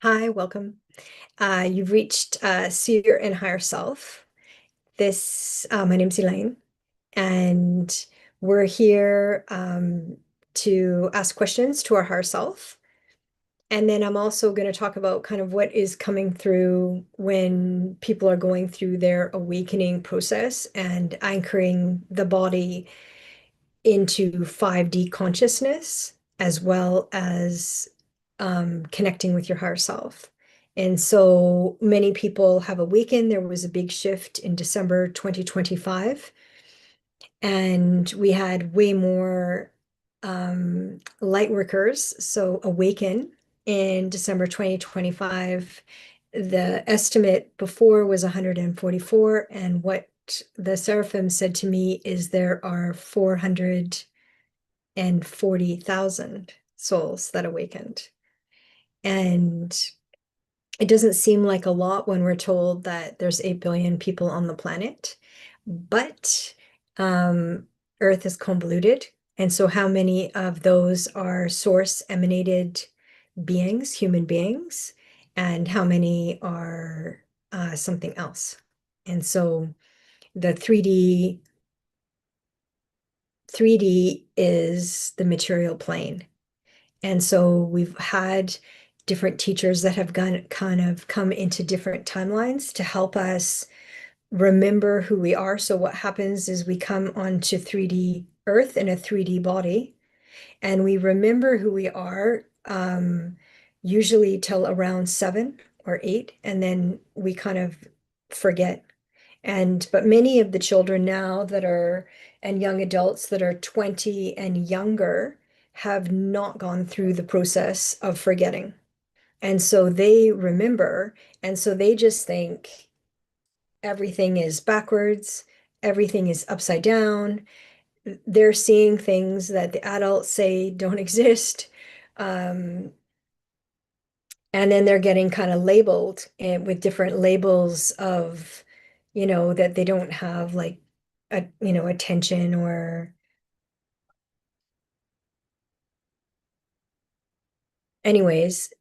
Hi, welcome. You've reached Seer and Higher Self. My name's Elaine, and we're here to ask questions to our higher self. And then I'm also going to talk about kind of what is coming through when people are going through their awakening process and anchoring the body into 5D consciousness, as well as connecting with your higher self. And so many people have awakened. There was a big shift in December 2025, and we had way more light workers, so awaken in December 2025. The estimate before was 144, and what the seraphim said to me is there are 440,000 souls that awakened. And it doesn't seem like a lot when we're told that there's 8 billion people on the planet, but Earth is convoluted. And so, how many of those are source emanated beings, human beings, and how many are something else? And so, the 3D is the material plane. And so we've had different teachers that have kind of come into different timelines to help us remember who we are. So what happens is we come onto 3D Earth in a 3D body, and we remember who we are, usually till around 7 or 8, and then we kind of forget. But many of the children now and young adults that are 20 and younger have not gone through the process of forgetting. And so they remember, and so they just think everything is backwards, everything is upside down. They're seeing things that the adults say don't exist. Um, and then they're getting kind of labeled with different labels of, that they don't have like attention or anyways,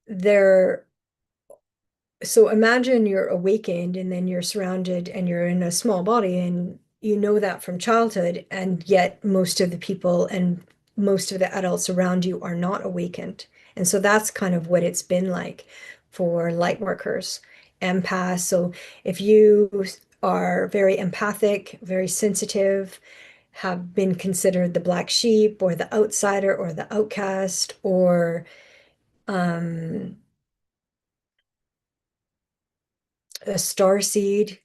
so imagine you're awakened and then you're surrounded and you're in a small body and you know that from childhood, and yet most of the people and most of the adults around you are not awakened. And so that's kind of what it's been like for light workers, empaths. So if you are very empathic, very sensitive, have been considered the black sheep or the outsider or the outcast or um, a star seed,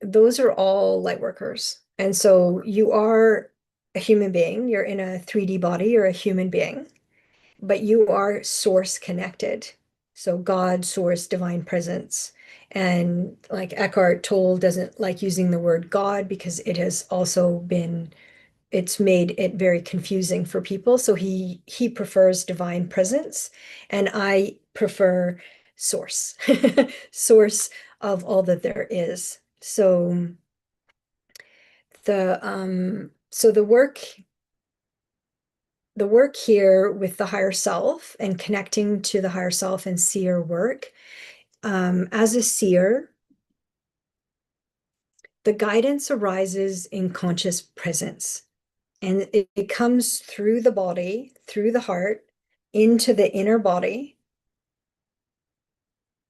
those are all light workers. And so you are a human being, you're in a 3D body, you're a human being, but you are source connected. So God, source, divine presence. And like Eckhart Tolle doesn't like using the word God because it's made it very confusing for people. So he prefers divine presence, and I prefer source, source of all that there is. So the work here with the higher self and connecting to the higher self and seer work. As a seer, the guidance arises in conscious presence. And it comes through the body, through the heart, into the inner body.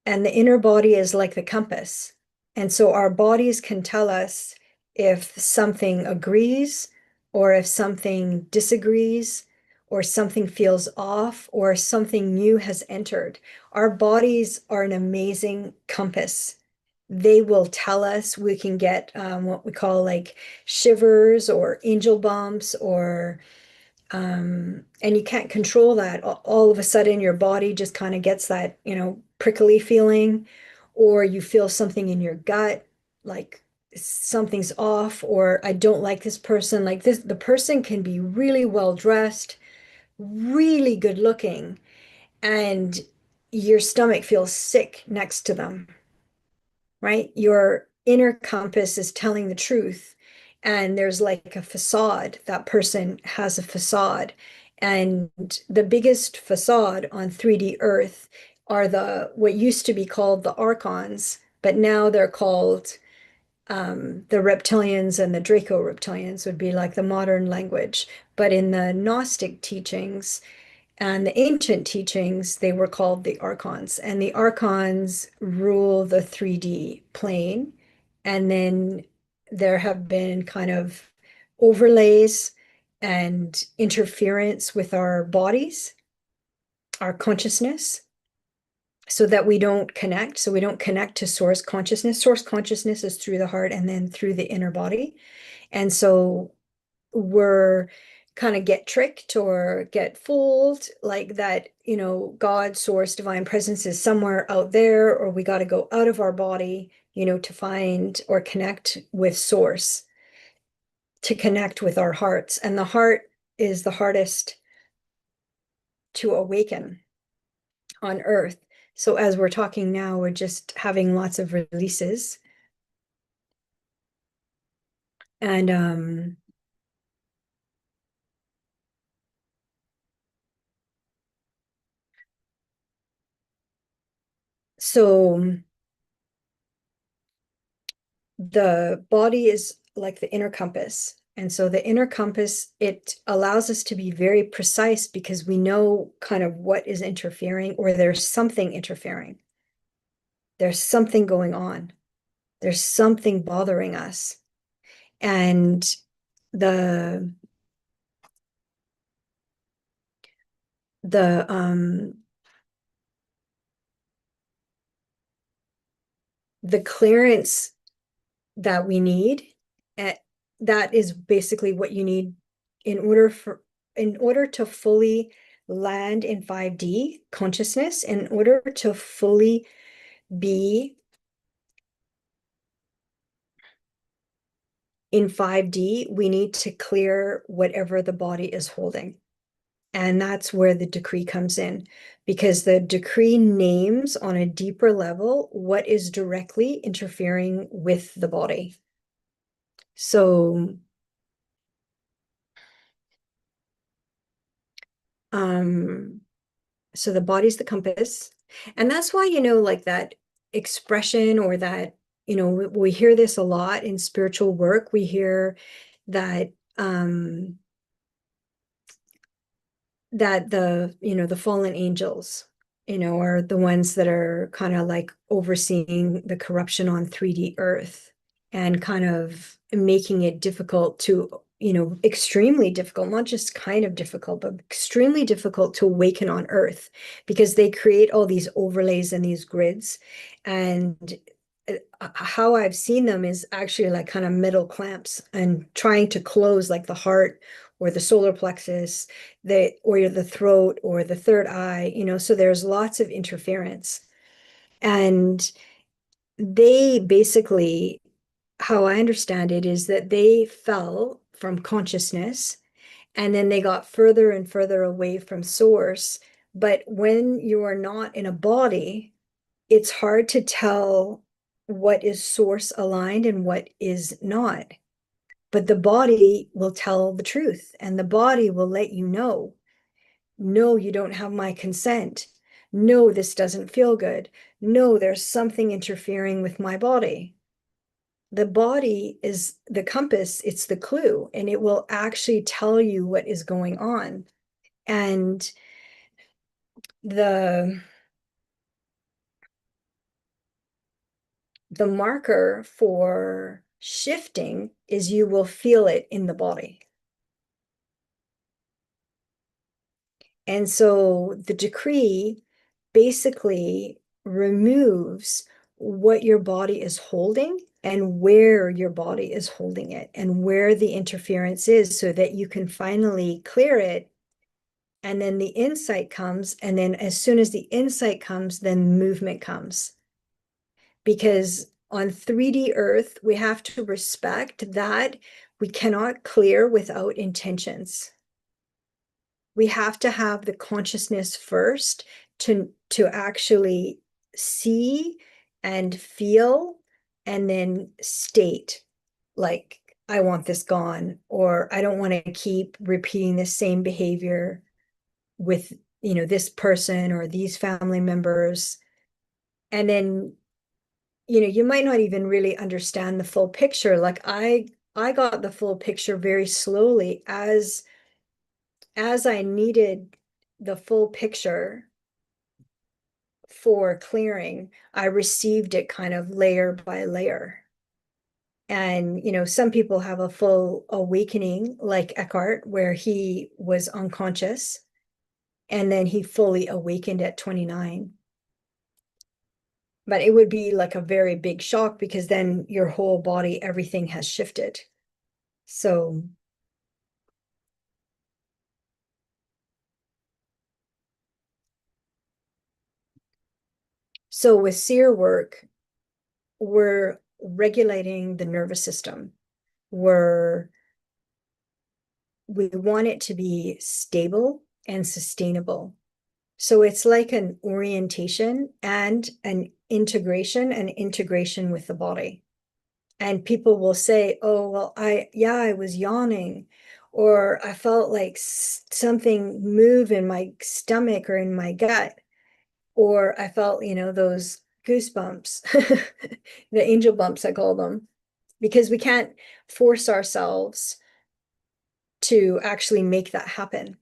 And the inner body is like the compass. And so our bodies can tell us if something agrees, or if something disagrees, or something feels off, or something new has entered. Our bodies are an amazing compass. They will tell us. We can get what we call like shivers or angel bumps and you can't control that. All of a sudden, your body just kind of gets that, prickly feeling, or you feel something in your gut, like something's off, or I don't like this person. Like this, the person can be really well dressed, really good looking, and your stomach feels sick next to them, right? Your inner compass is telling the truth. And there's like a facade. That person has a facade. And the biggest facade on 3D Earth are the what used to be called the archons, but now they're called the reptilians, and the Draco reptilians would be like the modern language. But in the Gnostic teachings and the ancient teachings, they were called the archons. And the archons rule the 3D plane. And then there have been kind of overlays and interference with our bodies, our consciousness, so that we don't connect. So we don't connect to source consciousness. Source consciousness is through the heart and then through the inner body. And so we're kind of get tricked or get fooled, like that, God, source, divine presence is somewhere out there, or we got to go out of our body, to find or connect with source, to connect with our hearts. And the heart is the hardest to awaken on earth. So as we're talking now, we're just having lots of releases. And so the body is like the inner compass. And so the inner compass, it allows us to be very precise because we know kind of what is interfering, or there's something interfering. There's something going on. There's something bothering us. And the the the clearance that we need, uh, that is basically what you need in order to fully land in 5D consciousness, in order to fully be in 5D, we need to clear whatever the body is holding. And that's where the decree comes in, because the decree names on a deeper level what is directly interfering with the body. So, so the body's the compass. And that's why, like that expression, or that, we hear this a lot in spiritual work. We hear that that the fallen angels, are the ones that are kind of like overseeing the corruption on 3D Earth, and kind of making it difficult to, extremely difficult, not just kind of difficult, but extremely difficult to awaken on Earth, because they create all these overlays and these grids. And how I've seen them is actually like kind of metal clamps, and trying to close like the heart or the solar plexus, or the throat or the third eye, so there's lots of interference. And they basically, how I understand it, is that they fell from consciousness, and then they got further and further away from source. But when you are not in a body, it's hard to tell what is source aligned and what is not. But the body will tell the truth, and the body will let you know, no, you don't have my consent. No, this doesn't feel good. No, there's something interfering with my body. The body is the compass, it's the clue, and it will actually tell you what is going on. And the the marker for shifting is you will feel it in the body. And so the decree basically removes what your body is holding, and where your body is holding it, and where the interference is, so that you can finally clear it. And then the insight comes. And then as soon as the insight comes, then movement comes. Because on 3D Earth, we have to respect that we cannot clear without intentions. We have to have the consciousness first to actually see and feel, and then state, like, I want this gone, or I don't want to keep repeating the same behavior, with, this person or these family members. And then, you might not even really understand the full picture. Like I got the full picture very slowly as I needed the full picture for clearing. I received it kind of layer by layer. And, some people have a full awakening, like Eckhart, where he was unconscious and then he fully awakened at 29. But it would be like a very big shock because then your whole body, everything has shifted. So, with Seer work, we're regulating the nervous system. We want it to be stable and sustainable. So it's like an orientation and an integration with the body. And people will say, oh, well, I was yawning, or I felt like something move in my stomach or in my gut, or I felt, those goosebumps, the angel bumps, I call them, because we can't force ourselves to actually make that happen.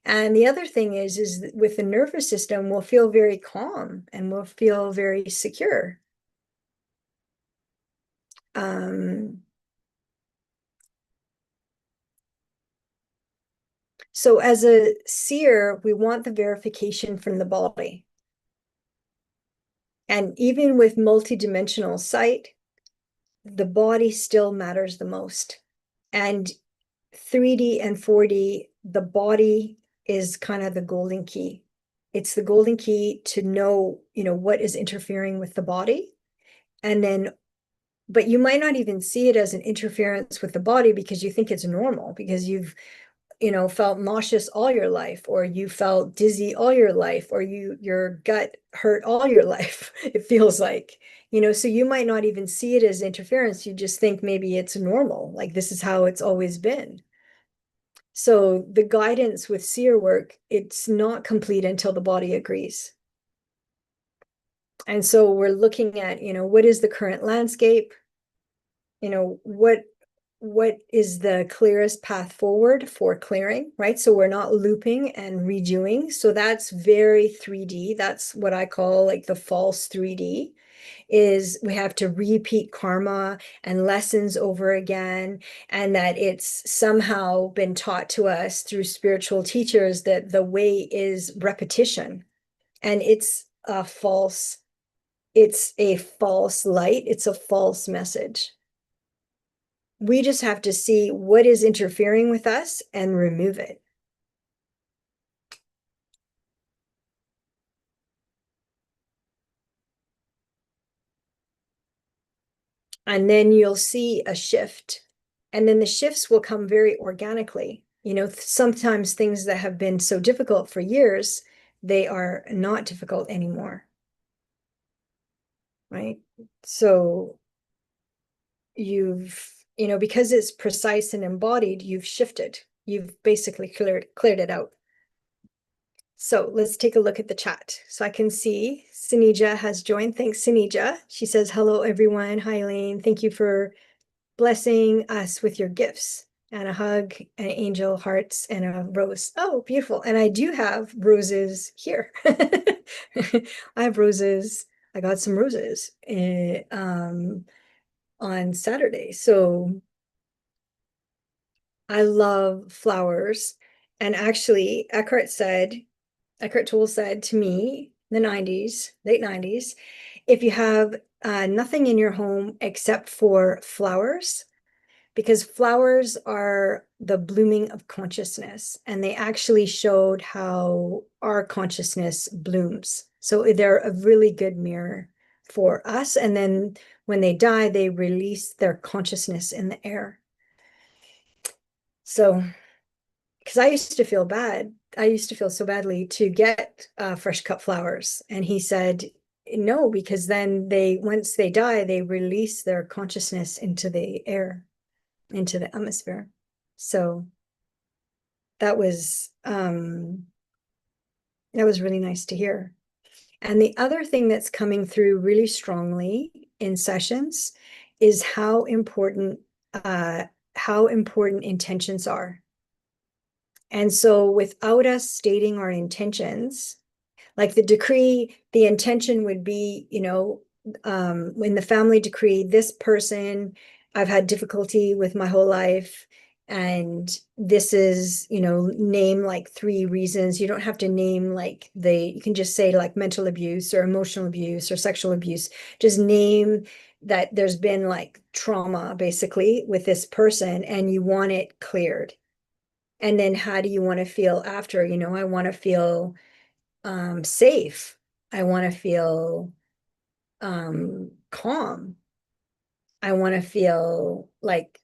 And the other thing is with the nervous system, we'll feel very calm and we'll feel very secure. So as a seer, we want the verification from the body. And even with multidimensional sight, the body still matters the most. And 3D and 4D, the body is kind of the golden key. It's the golden key to know, what is interfering with the body. And then, but you might not even see it as an interference with the body because you think it's normal, because you've, felt nauseous all your life, or you felt dizzy all your life, or your gut hurt all your life, it feels like, so you might not even see it as interference. You just think maybe it's normal, like this is how it's always been. So the guidance with seer work, it's not complete until the body agrees. And so we're looking at, what is the current landscape? What is the clearest path forward for clearing, right? So we're not looping and redoing. So that's very 3D. That's what I call like the false 3D. Is we have to repeat karma and lessons over again, and that it's somehow been taught to us through spiritual teachers that the way is repetition. And it's a false light. It's a false message. We just have to see what is interfering with us and remove it. And then you'll see a shift. And then the shifts will come very organically. Sometimes things that have been so difficult for years, they are not difficult anymore. Right? So because it's precise and embodied, you've shifted. You've basically cleared it out. So let's take a look at the chat. So I can see Sinija has joined. Thanks, Sinija. She says, hello, everyone. Hi, Elaine. Thank you for blessing us with your gifts, and a hug, and angel hearts, and a rose. Oh, beautiful. And I do have roses here. I have roses. I got some roses on Saturday. So I love flowers. And actually, Eckhart Tolle said to me in the 90s, late 90s, if you have nothing in your home except for flowers, because flowers are the blooming of consciousness, and they actually showed how our consciousness blooms. So they're a really good mirror for us. And then when they die, they release their consciousness in the air. So, because I used to feel bad. I used to feel so badly to get fresh cut flowers. And he said, no, because then once they die, they release their consciousness into the air, into the atmosphere. So that was really nice to hear. And the other thing that's coming through really strongly in sessions is how important intentions are. And so without us stating our intentions, like the decree, the intention would be, when the family decree, this person, I've had difficulty with my whole life. And this is, name like 3 reasons. You don't have to name you can just say like mental abuse or emotional abuse or sexual abuse. Just name that there's been like trauma basically with this person and you want it cleared. And then how do you want to feel after? I want to feel safe. I want to feel calm. I want to feel like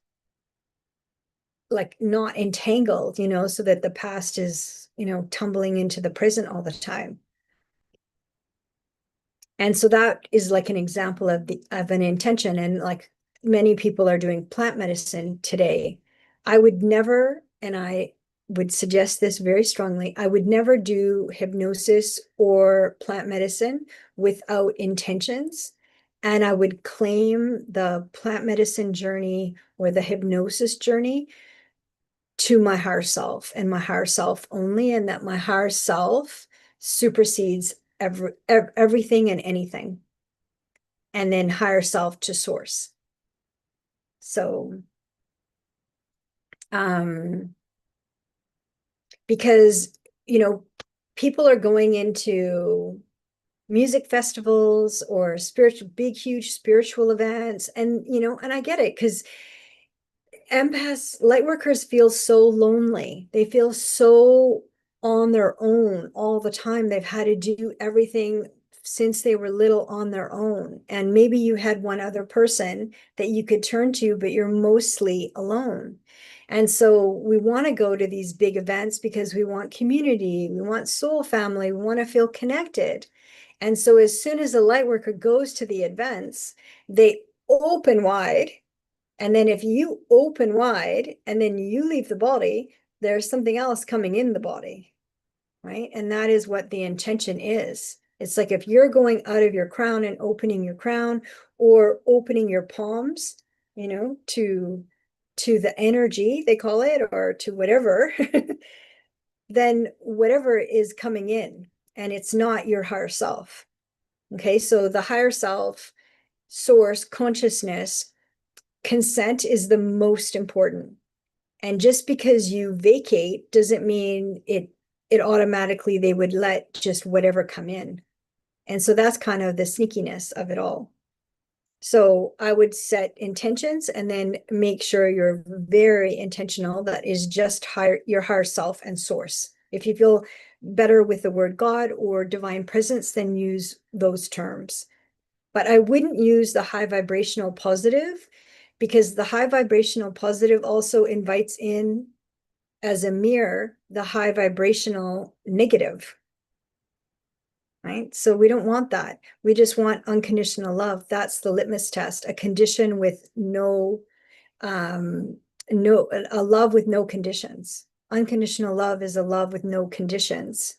not entangled, so that the past is, tumbling into the present all the time. And so that is like an example of an intention. And like many people are doing plant medicine today. I would never, and I would suggest this very strongly, I would never do hypnosis or plant medicine without intentions. And I would claim the plant medicine journey or the hypnosis journey to my higher self and my higher self only, and that my higher self supersedes everything and anything. And then higher self to source. So, because, people are going into music festivals or big, huge spiritual events. And, and I get it because empaths, light workers feel so lonely. They feel so on their own all the time. They've had to do everything since they were little on their own. And maybe you had one other person that you could turn to, but you're mostly alone. And so we want to go to these big events because we want community, we want soul family, we want to feel connected. And so as soon as a light worker goes to the events, they open wide. And then if you open wide and then you leave the body, there's something else coming in the body, right? And that is what the intention is. It's like if you're going out of your crown and opening your crown or opening your palms, to the energy, they call it, or to whatever, then whatever is coming in, and it's not your higher self. Okay, so the higher self, source, consciousness, consent is the most important. And just because you vacate doesn't mean it automatically they would let just whatever come in. And so that's kind of the sneakiness of it all. So I would set intentions and then make sure you're very intentional. That is just your higher self and source. If you feel better with the word God or divine presence, then use those terms. But I wouldn't use the high vibrational positive, because the high vibrational positive also invites in as a mirror the high vibrational negative, right? So we don't want that. We just want unconditional love. That's the litmus test, a condition with a love with no conditions. Unconditional love is a love with no conditions.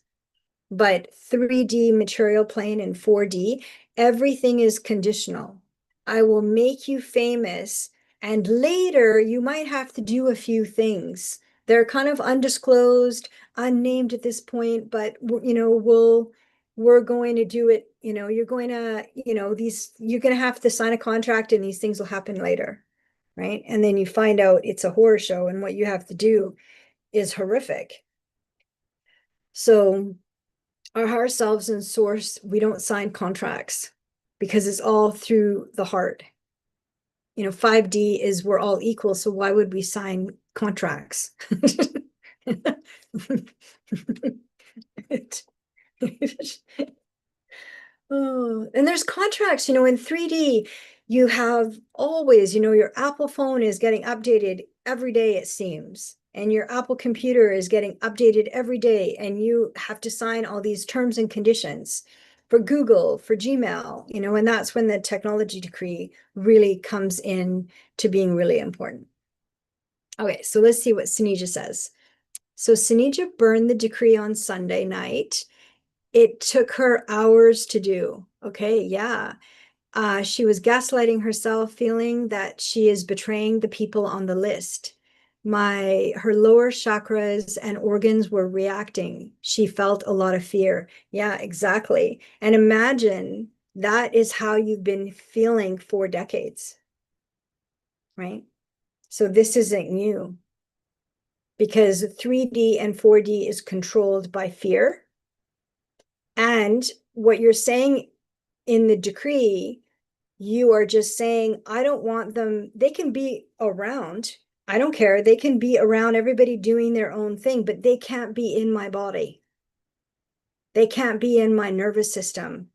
But 3D material plane and 4D, everything is conditional. I will make you famous, and later you might have to do a few things. They're kind of undisclosed, unnamed at this point, but we're going to do it. You're going to, you're going to have to sign a contract, and these things will happen later, right? And then you find out it's a horror show, and what you have to do is horrific. So our higher selves and source, we don't sign contracts because it's all through the heart. 5D is we're all equal, so why would we sign contracts? Oh, and there's contracts, in 3D, you have always, your Apple phone is getting updated every day, it seems. And your Apple computer is getting updated every day. And you have to sign all these terms and conditions for Google, for Gmail, and that's when the technology decree really comes in to being really important. Okay, so let's see what Sunija says. So Sinija burned the decree on Sunday night. It took her hours to do. Okay, yeah. She was gaslighting herself, feeling that she is betraying the people on the list. Her lower chakras and organs were reacting. She felt a lot of fear. Yeah, exactly. And imagine that is how you've been feeling for decades, right? So this isn't new because 3D and 4D is controlled by fear. And what you're saying in the decree, you are just saying, I don't want them, they can be around. I don't care. They can be around everybody doing their own thing, but they can't be in my body. They can't be in my nervous system.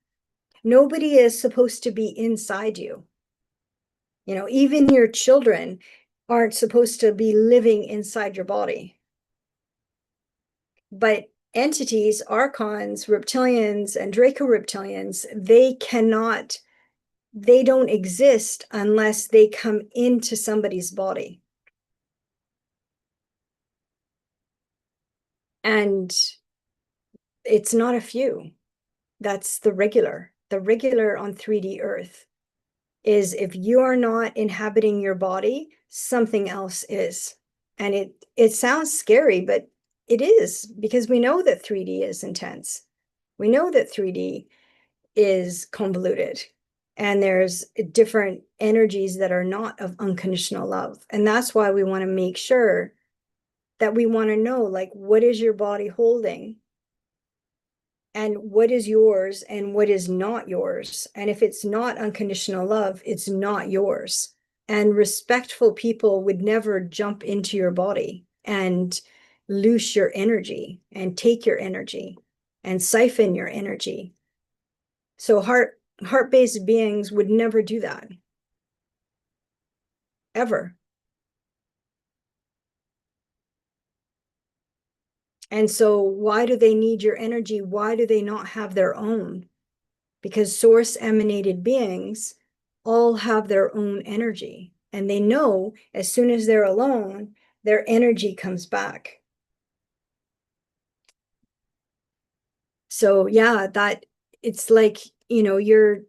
Nobody is supposed to be inside you. You know, even your children aren't supposed to be living inside your body. But entities, archons, reptilians, and Draco reptilians, they don't exist unless they come into somebody's body. And it's not a few. That's the regular. The regular on 3D Earth is if you are not inhabiting your body, something else is. And it sounds scary, but it is because we know that 3D is intense. We know that 3D is convoluted and there's different energies that are not of unconditional love. And that's why we want to make sure that we want to know, like, what is your body holding? And what is yours and what is not yours? And if it's not unconditional love, it's not yours. And respectful people would never jump into your body and loose your energy and take your energy and siphon your energy. So heart-based beings would never do that, ever. And so why do they need your energy? Why do they not have their own? Because source emanated beings all have their own energy. And they know as soon as they're alone, their energy comes back. So yeah, that it's like, you're,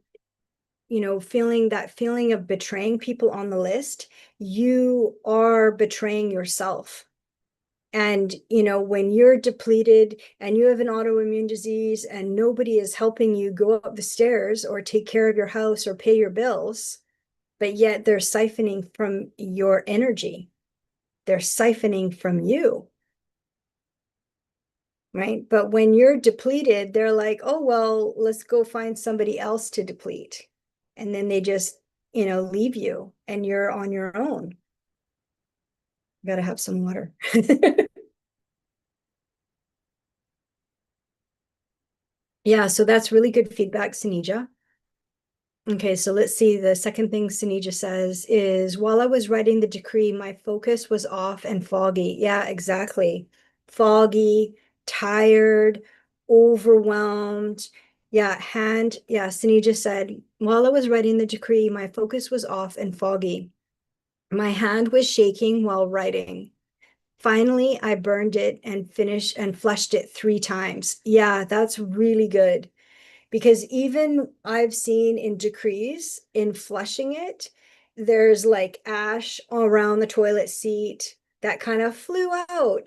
feeling that feeling of betraying people on the list, you are betraying yourself. And, when you're depleted and you have an autoimmune disease and nobody is helping you go up the stairs or take care of your house or pay your bills, but yet they're siphoning from your energy. They're siphoning from you, right? But when you're depleted, they're like, oh, well, let's go find somebody else to deplete. And then they just, leave you and you're on your own. You got to have some water. Yeah, so that's really good feedback, Sinija. Okay, so let's see. The second thing Sinija says is, while I was writing the decree, my focus was off and foggy. Yeah, exactly. Foggy, tired, overwhelmed. Yeah, Sinija said, while I was writing the decree, my focus was off and foggy. My hand was shaking while writing. Finally, I burned it and finished and flushed it 3 times. Yeah, that's really good. Because even I've seen in decrees, in flushing it, there's like ash around the toilet seat that kind of flew out.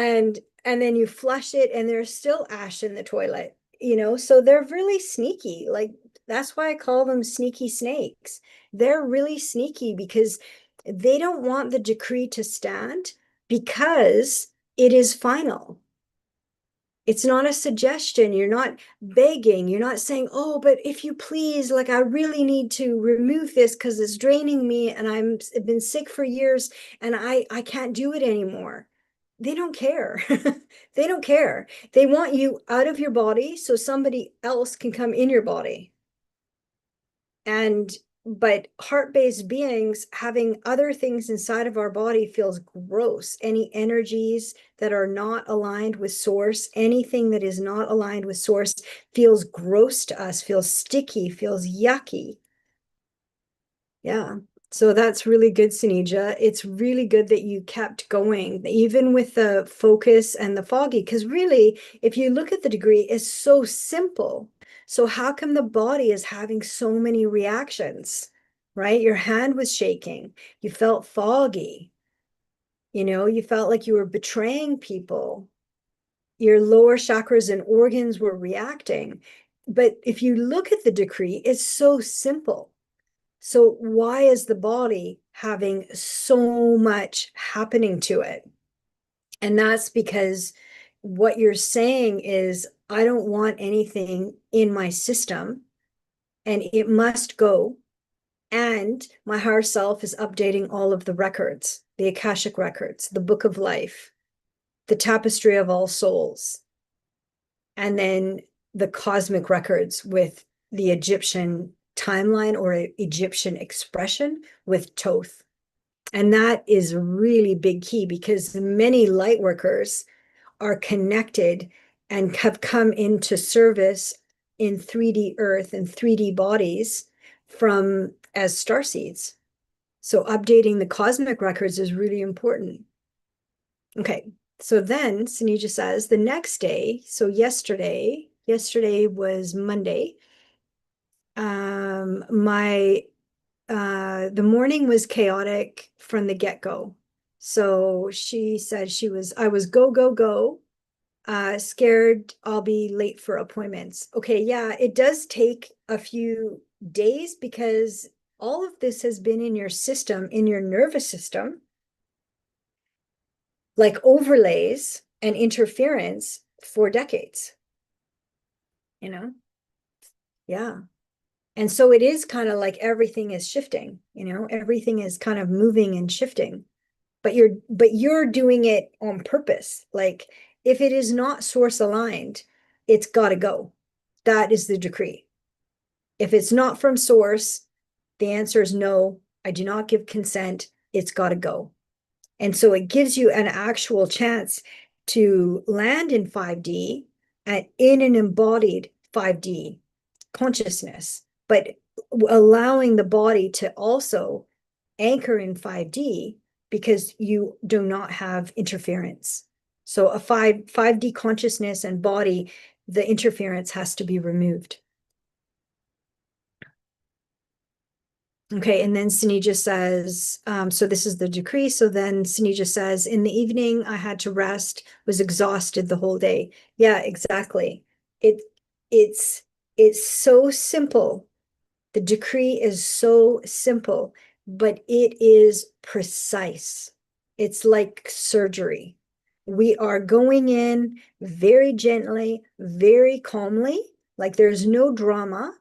And then you flush it and there's still ash in the toilet, so they're really sneaky. Like, that's why I call them sneaky snakes. They're really sneaky because they don't want the decree to stand because it is final. It's not a suggestion. You're not begging. You're not saying, oh, but if you please, like, I really need to remove this because it's draining me and I've been sick for years and I can't do it anymore. They don't care. They don't care. They want you out of your body so somebody else can come in your body. But heart-based beings having other things inside of our body feels gross. Any energies that are not aligned with source, anything that is not aligned with source feels gross to us, feels sticky, feels yucky. Yeah. So that's really good, Sinija. It's really good that you kept going, even with the focus and the foggy, because really, if you look at the degree, it's so simple. So how come the body is having so many reactions, right? Your hand was shaking. You felt foggy. You felt like you were betraying people. Your lower chakras and organs were reacting. But if you look at the decree, it's so simple. So why is the body having so much happening to it? And that's because what you're saying is, I don't want anything in my system and it must go. And my higher self is updating all of the records, the Akashic records, the book of life, the tapestry of all souls, and then the cosmic records with the Egyptian timeline or Egyptian expression with Thoth. And that is a really big key because many light workers are connected and have come into service in 3D earth and 3D bodies from as starseeds. So updating the cosmic records is really important. Okay, so then Sunija says the next day, so yesterday was Monday. My the morning was chaotic from the get-go. So she said I was go, go, go, scared I'll be late for appointments. Okay, yeah, it does take a few days because all of this has been in your system, in your nervous system, like overlays and interference for decades, you know? Yeah. And so it is kind of like everything is shifting, everything is kind of moving and shifting. But you're doing it on purpose. Like if it is not source aligned, it's got to go. That is the decree. If it's not from source, the answer is no. I do not give consent. It's got to go. And so it gives you an actual chance to land in 5D and in an embodied 5D consciousness, but allowing the body to also anchor in 5D because you do not have interference. So a 5D consciousness and body, the interference has to be removed. Okay, and then Sunija says, so this is the decree. So then Sunija says, in the evening, I had to rest, was exhausted the whole day. Yeah, exactly. It it's it's so simple. The decree is so simple, but it is precise. It's like surgery. We are going in very gently, very calmly, like there's no drama.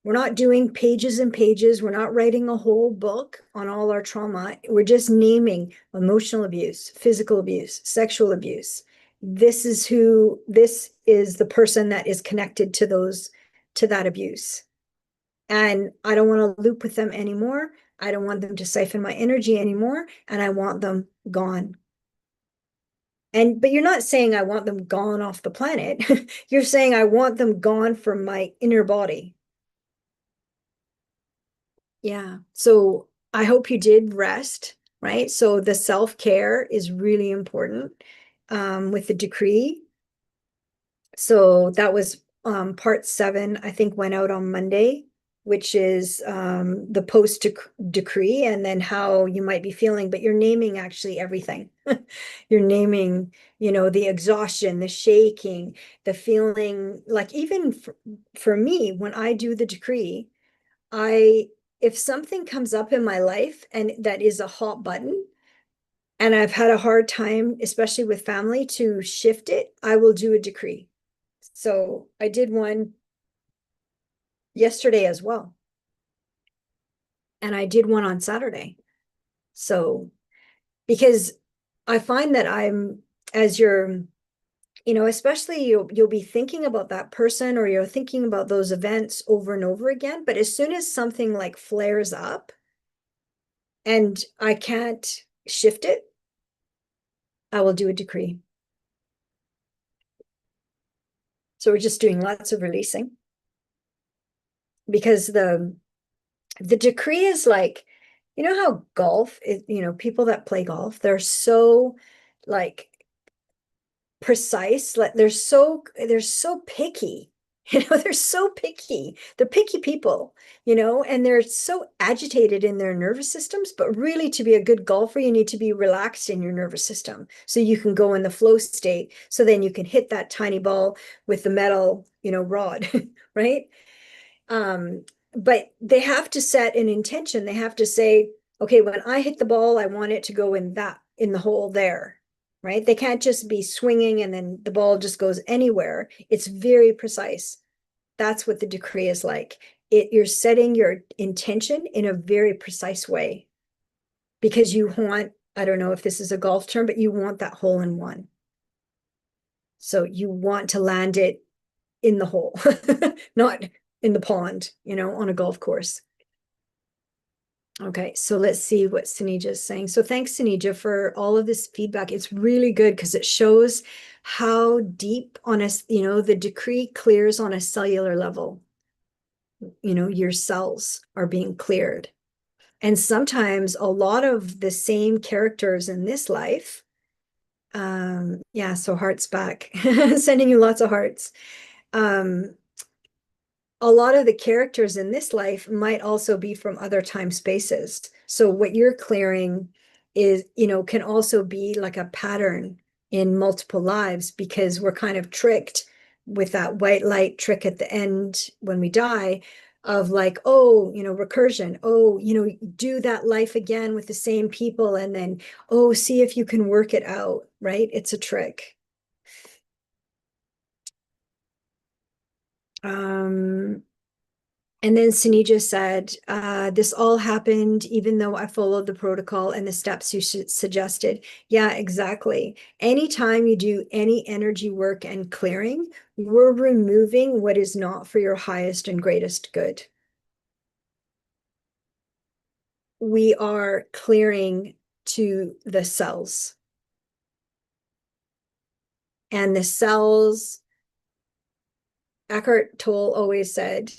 We're not doing pages and pages. We're not writing a whole book on all our trauma. We're just naming emotional abuse, physical abuse, sexual abuse. This is the person that is connected to that abuse. And I don't want to loop with them anymore. I don't want them to siphon my energy anymore. And I want them gone. But you're not saying I want them gone off the planet. You're saying I want them gone from my inner body. Yeah. So I hope you did rest, right? So the self-care is really important with the decree. So that was part 7, I think went out on Monday, which is the post decree and then how you might be feeling, but you're naming actually everything. You're naming, the exhaustion, the shaking, the feeling, like even for me, when I do the decree, I if something comes up in my life and that is a hot button and I've had a hard time, especially with family, to shift it, I will do a decree. So I did one yesterday as well. And I did one on Saturday. So because I find that as you're, especially you'll be thinking about that person or you're thinking about those events over and over again. But as soon as something like flares up and I can't shift it, I will do a decree. So we're just doing lots of releasing because the decree is like You know how golf is, people that play golf, they're so like precise, like they're so picky. They're so picky. They're picky people, and they're so agitated in their nervous systems. But really, to be a good golfer, you need to be relaxed in your nervous system so you can go in the flow state. So then you can hit that tiny ball with the metal, rod, right? But they have to set an intention. They have to say, okay, when I hit the ball, I want it to go in the hole there, right? They can't just be swinging and then the ball just goes anywhere. It's very precise. That's what the decree is like. You're setting your intention in a very precise way because you want, I don't know if this is a golf term, but you want that hole in one. So you want to land it in the hole, not in the pond, on a golf course. Okay, so let's see what Sunija is saying. So thanks, Sunija, for all of this feedback. It's really good because it shows how deep on a, the decree clears on a cellular level. Your cells are being cleared. And sometimes a lot of the same characters in this life, yeah, so hearts back, sending you lots of hearts. A lot of the characters in this life might also be from other time spaces. So what you're clearing is, can also be like a pattern in multiple lives because we're kind of tricked with that white light trick at the end when we die of like, oh, recursion. Oh, do that life again with the same people and then, oh, see if you can work it out, right? It's a trick. And then Sunija said, this all happened even though I followed the protocol and the steps you suggested. Yeah, exactly. Anytime you do any energy work and clearing, we're removing what is not for your highest and greatest good. We are clearing to the cells. And the cells, Eckhart Tolle always said,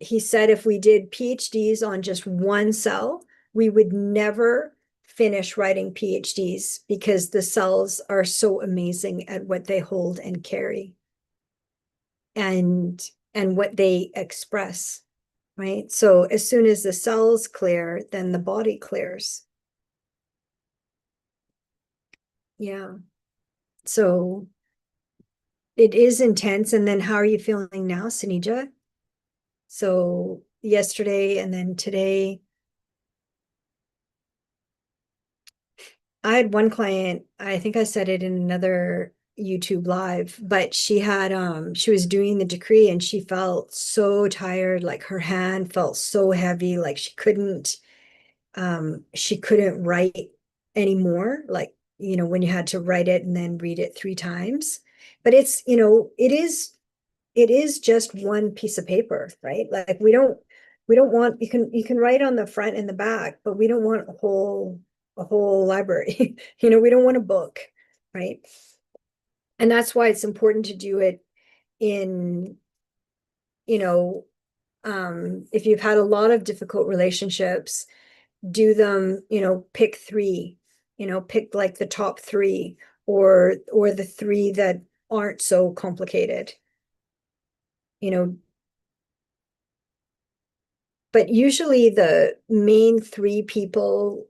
he said if we did PhDs on just one cell, we would never finish writing PhDs because the cells are so amazing at what they hold and carry and what they express, right? So as soon as the cells clear, then the body clears. Yeah. So it is intense. And then how are you feeling now, Sunija? So yesterday and then today. I had one client, I think I said it in another YouTube live, but she was doing the decree and she felt so tired, like her hand felt so heavy, like she couldn't write anymore, like, when you had to write it and then read it 3 times. But it is just one piece of paper, right? Like we don't want, you can write on the front and the back, but we don't want a whole library. We don't want a book, right? And that's why it's important to do it in, you know, if you've had a lot of difficult relationships, do them, pick 3, pick like the top 3 or the 3 that aren't so complicated, you know, but usually the main 3 people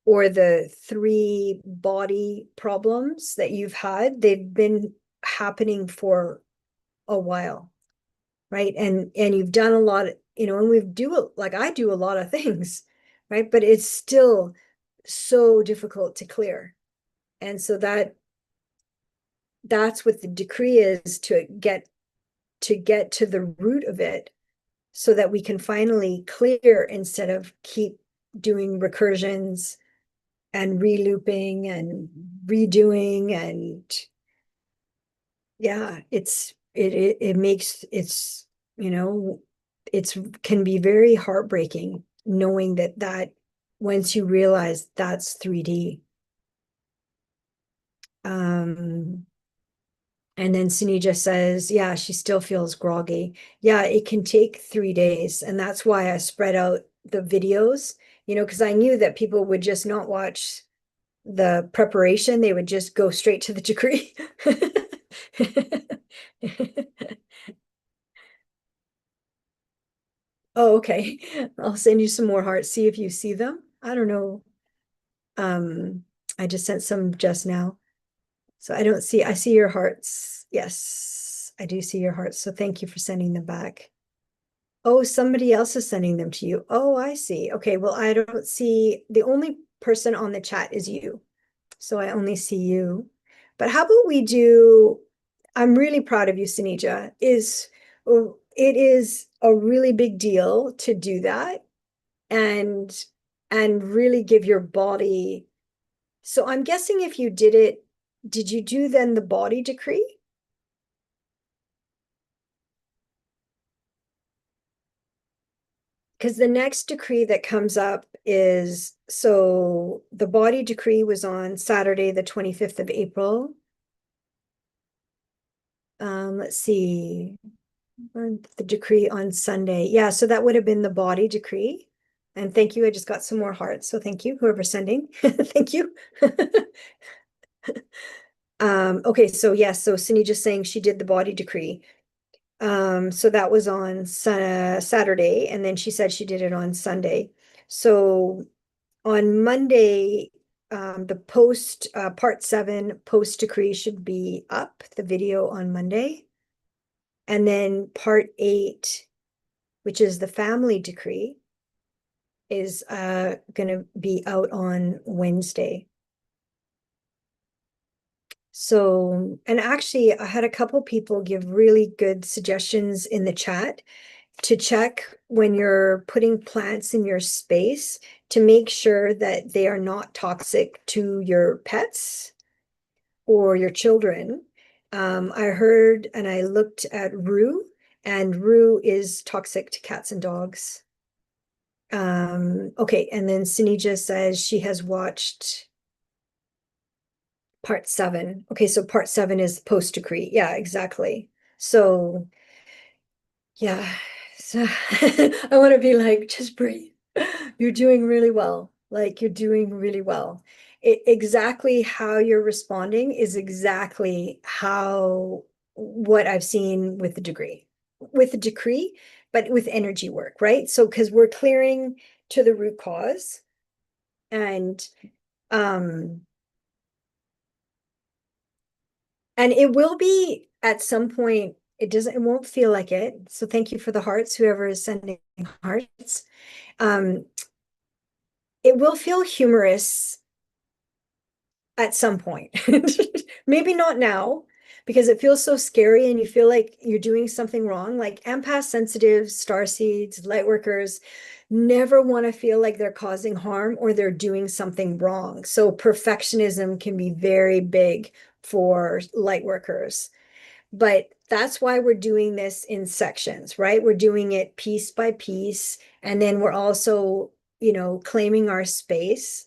or the 3 body problems that you've had, they've been happening for a while, right? And you've done a lot, and like I do a lot of things, right? But it's still so difficult to clear. And so that's what the decree is, to get to the root of it so that we can finally clear instead of keep doing recursions and re-looping and redoing. And yeah, it makes it's can be very heartbreaking knowing that once you realize that's 3D. And then Sunija says, yeah, she still feels groggy. Yeah, it can take 3 days. And that's why I spread out the videos, because I knew that people would just not watch the preparation, they would just go straight to the decree. Oh, okay. I'll send you some more hearts, see if you see them. I don't know. Um, I just sent some just now. So I see your hearts. Yes, I do see your hearts. So thank you for sending them back. Oh, somebody else is sending them to you. Oh, I see. Okay, well, I don't see, the only person on the chat is you. So I only see you. But how about we do, I'm really proud of you, Sunija, it is a really big deal to do that and really give your body. So I'm guessing if you did it, did you do then the body decree? Because the next decree that comes up is, so the body decree was on Saturday, the 25th of April. Let's see, the decree on Sunday. Yeah, so that would have been the body decree. And thank you. I just got some more hearts. So thank you, whoever's sending. Thank you. Okay, so yes, so Cindy just saying she did the body decree. So that was on Saturday, and then she said she did it on Sunday. So on Monday, the part 7 post decree should be up, the video on Monday. And then part 8, which is the family decree, is going to be out on Wednesday. So, and actually, I had a couple people give really good suggestions in the chat to check when you're putting plants in your space to make sure that they are not toxic to your pets or your children. I heard and I looked at rue, and rue is toxic to cats and dogs. Okay, and then Sunija says she has watched part 7. Okay, so part 7 is post decree. Yeah, exactly. So yeah, so I want to be like, just breathe. You're doing really well. Like you're doing really well. Exactly how you're responding is exactly how what I've seen with the decree, but with energy work, right? So because we're clearing to the root cause, and um and it will be at some point, it won't feel like it. So thank you for the hearts, whoever is sending hearts. Um, it will feel humorous at some point. Maybe not now, because it feels so scary and you feel like you're doing something wrong. Like empath sensitives, starseeds, light workers never want to feel like they're causing harm or they're doing something wrong. So perfectionism can be very big for light workers. But that's why we're doing this in sections, right? We're doing it piece by piece. And then we're also, claiming our space,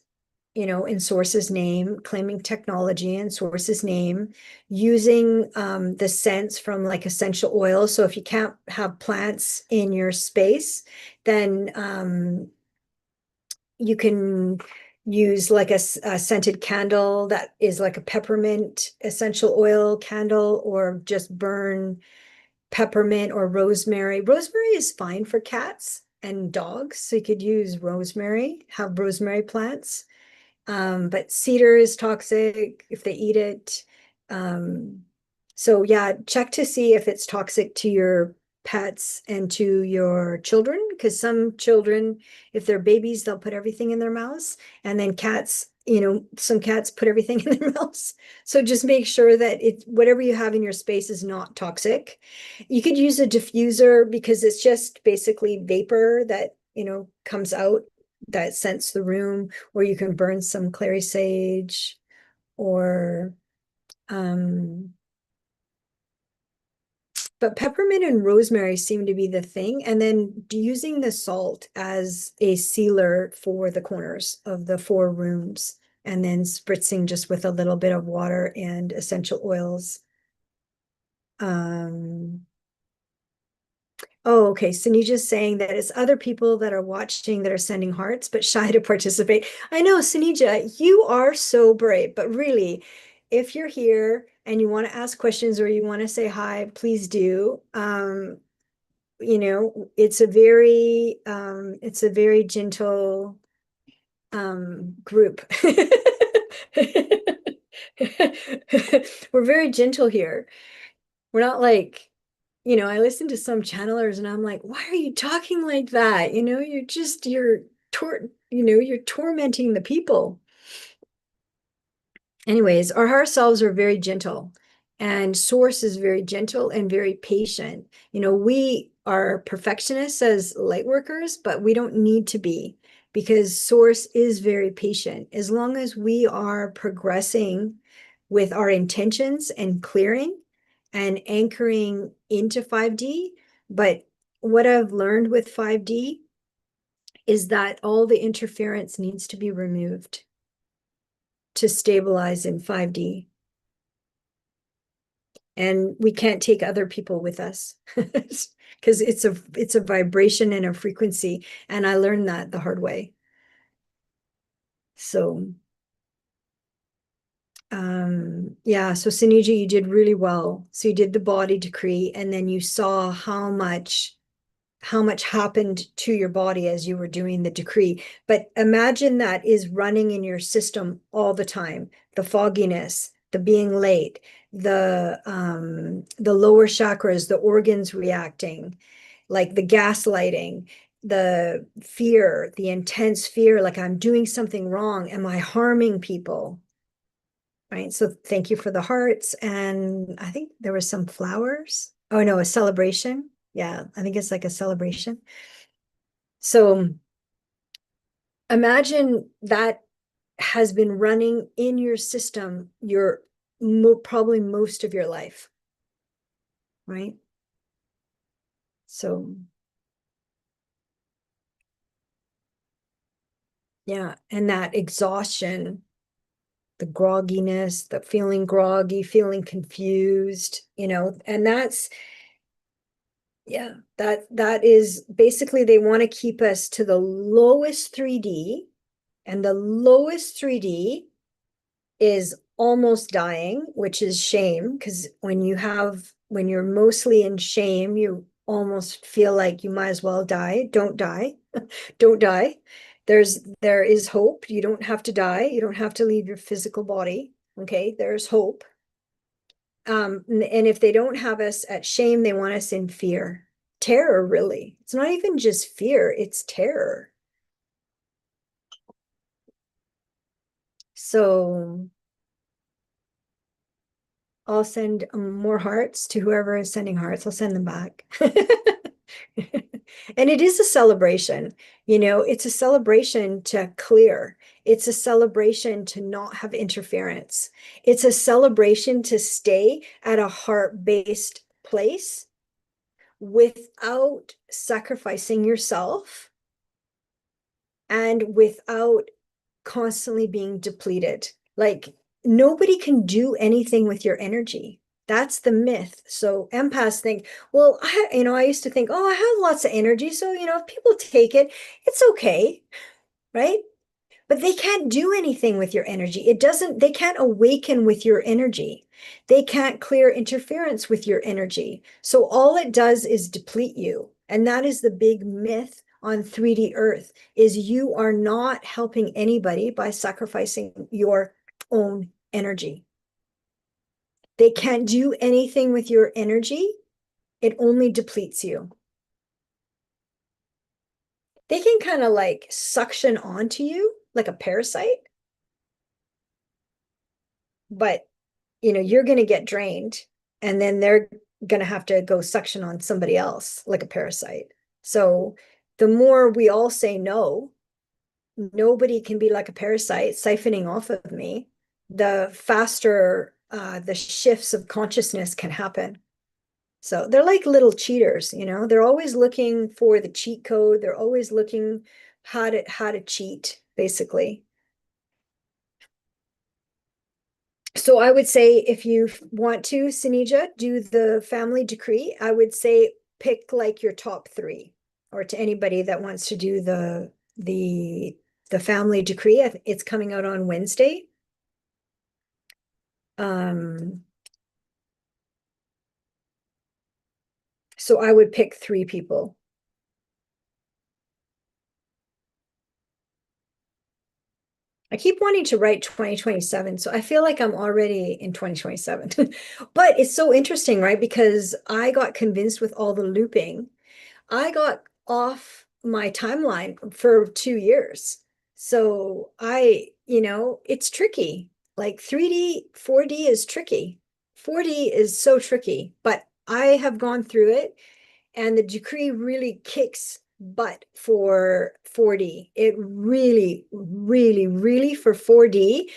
in source's name, claiming technology in source's name, using the scents from like essential oils. So if you can't have plants in your space, then you can use like a scented candle that is like a peppermint essential oil candle, or just burn peppermint or rosemary. Rosemary is fine for cats and dogs, so you could use rosemary, have rosemary plants. But cedar is toxic if they eat it. Um, so yeah, check to see if it's toxic to your pets and to your children, because some children, if they're babies, they'll put everything in their mouths, and then cats, some cats put everything in their mouths. So just make sure that whatever you have in your space is not toxic. You could use a diffuser because it's just basically vapor that, comes out that scents the room, or you can burn some clary sage, or but peppermint and rosemary seem to be the thing. And then using the salt as a sealer for the corners of the 4 rooms, and then spritzing just with a little bit of water and essential oils. Oh, okay. So you're just saying that it's other people that are watching that are sending hearts, but shy to participate. I know, Sunija, you are so brave, but really, if you're here and you want to ask questions or you want to say hi, please do. It's a very gentle group. We're very gentle here. We're not like, I listen to some channelers and I'm like, why are you talking like that? You're tormenting the people. Anyways, our higher selves are very gentle, and source is very gentle and very patient. We are perfectionists as light workers, but we don't need to be, because source is very patient. As long as we are progressing with our intentions and clearing and anchoring into 5D. But what I've learned with 5D is that all the interference needs to be removed to stabilize in 5D. And we can't take other people with us because it's a vibration and a frequency. And I learned that the hard way. So yeah, so Sunija, you did really well. So you did the body decree, and then you saw how much happened to your body as you were doing the decree. But imagine that is running in your system all the time. The fogginess, the being late, the lower chakras, the organs reacting, like the gaslighting, the fear, the intense fear, like I'm doing something wrong. Am I harming people? Right. So thank you for the hearts. And I think there was some flowers. Oh no, a celebration. Yeah, I think it's like a celebration. So imagine that has been running in your system probably most of your life, right? So yeah, and that exhaustion, the grogginess, the feeling groggy, feeling confused, and that is basically they want to keep us to the lowest 3D, and the lowest 3D is almost dying, which is shame, because when you're mostly in shame, you almost feel like you might as well die. Don't die. Don't die. There is hope. You don't have to die. You don't have to leave your physical body. Okay, there's hope. And if they don't have us at shame, they want us in fear. Terror, really. It's not even just fear, it's terror. So I'll send more hearts to whoever is sending hearts. I'll send them back. And it is a celebration. It's a celebration to clear. It's a celebration to not have interference. It's a celebration to stay at a heart-based place without sacrificing yourself and without constantly being depleted. Like nobody can do anything with your energy. That's the myth. So empaths think, well, I used to think, oh, I have lots of energy. So, if people take it, it's okay, right? But they can't do anything with your energy. They can't awaken with your energy. They can't clear interference with your energy. So all it does is deplete you. And that is the big myth on 3D Earth is you are not helping anybody by sacrificing your own energy. They can't do anything with your energy. It only depletes you. They can kind of like suction onto you like a parasite, but you're going to get drained, and then they're going to have to go suction on somebody else like a parasite. So the more we all say no, nobody can be like a parasite siphoning off of me, the faster the shifts of consciousness can happen. So they're like little cheaters, they're always looking for the cheat code. They're always looking how to cheat, basically. So I would say if you want to, Sinija, do the family decree, I would say pick like your top three, or to anybody that wants to do the family decree. It's coming out on Wednesday. So I would pick three people. I keep wanting to write 2027, so I feel like I'm already in 2027. But it's so interesting, right? Because I got convinced with all the looping. I got off my timeline for 2 years. So it's tricky. Like 3D, 4D is tricky. 4D is so tricky, but I have gone through it, and the decree really kicks butt for 4D. It really, really, really for 4D,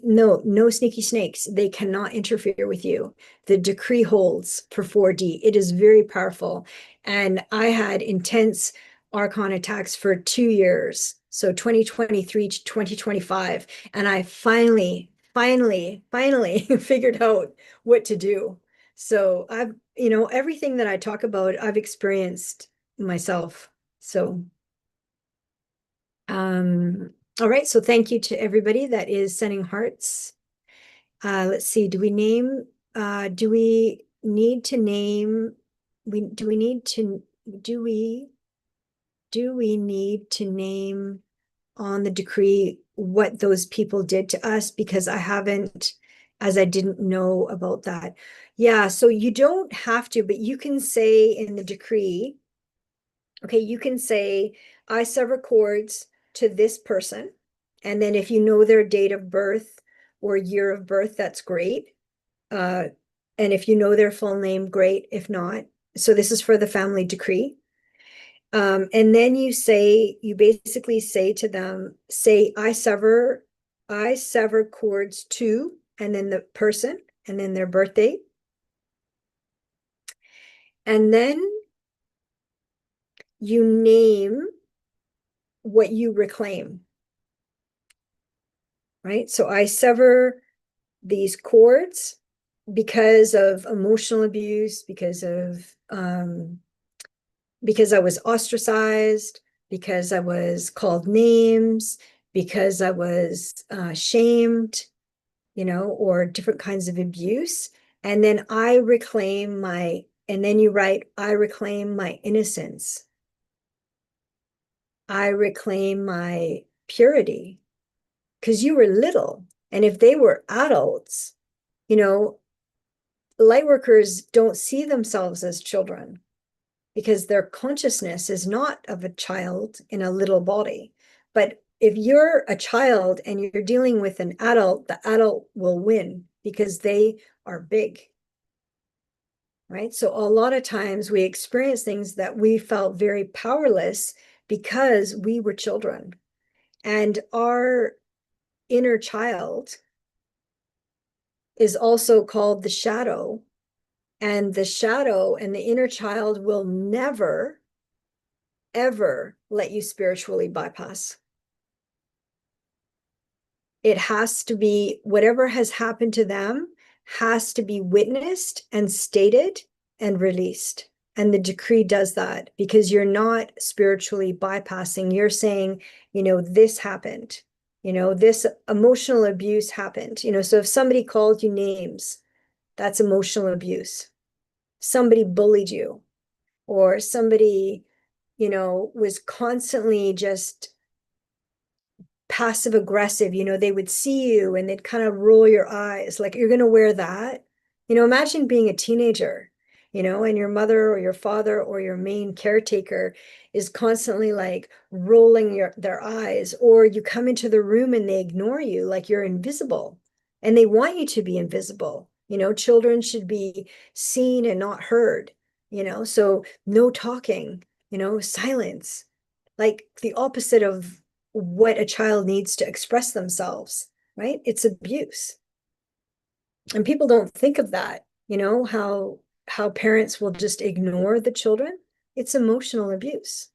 no sneaky snakes. They cannot interfere with you. The decree holds for 4D. It is very powerful. And I had intense Archon attacks for 2 years. So 2023 to 2025. And I finally figured out what to do. So everything that I talk about, I've experienced myself. So, all right. So thank you to everybody that is sending hearts. Let's see. Do we need to name, do we need to, do we need to name on the decree what those people did to us? Because I haven't, as I didn't know about that. Yeah, so you don't have to, but you can say in the decree, okay, you can say, I sever cords to this person. And then if you know their date of birth or year of birth, that's great. And if you know their full name, great. If not, so this is for the family decree. And then you basically say to them, I sever cords to, and then the person, and then their birth date. And then you name what you reclaim, right? So I sever these cords because of emotional abuse, because I was ostracized, because I was called names, because I was shamed, or different kinds of abuse. And then and then you write, I reclaim my innocence. I reclaim my purity, because you were little. And if they were adults, light workers don't see themselves as children, because their consciousness is not of a child in a little body. But if you're a child and you're dealing with an adult, the adult will win because they are big, right? So a lot of times we experience things that we felt very powerless because we were children. And our inner child is also called the shadow. And the shadow and the inner child will never, ever let you spiritually bypass. It has to be, whatever has happened to them has to be witnessed and stated and released. And the decree does that, because you're not spiritually bypassing. You're saying, this happened, this emotional abuse happened. So if somebody called you names, that's emotional abuse. Somebody bullied you, or somebody, was constantly just passive aggressive, they would see you and they'd kind of roll your eyes like, you're going to wear that. Imagine being a teenager, and your mother or your father or your main caretaker is constantly like rolling their eyes, or you come into the room and they ignore you like you're invisible, and they want you to be invisible. Children should be seen and not heard, so no talking, silence, like the opposite of what a child needs to express themselves, right? It's abuse. And people don't think of that, how parents will just ignore the children. It's emotional abuse.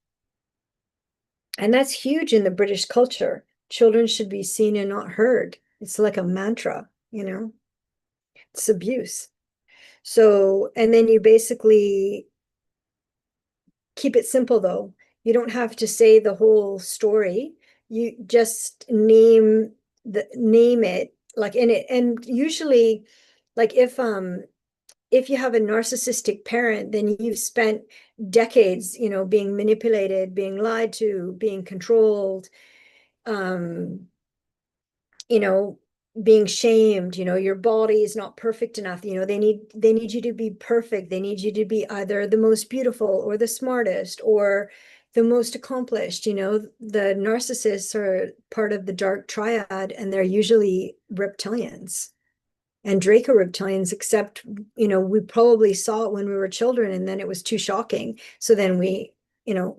And that's huge in the British culture. Children should be seen and not heard. It's like a mantra, it's abuse. So, and then you basically keep it simple though. You don't have to say the whole story. You just name it like in it. And usually like if you have a narcissistic parent, then you've spent decades, being manipulated, being lied to, being controlled, um, you know, being shamed, your body is not perfect enough. They need you to be perfect. They need you to be either the most beautiful or the smartest or the most accomplished. The narcissists are part of the dark triad, and they're usually reptilians and Draco reptilians, except, we probably saw it when we were children and then it was too shocking. So then we,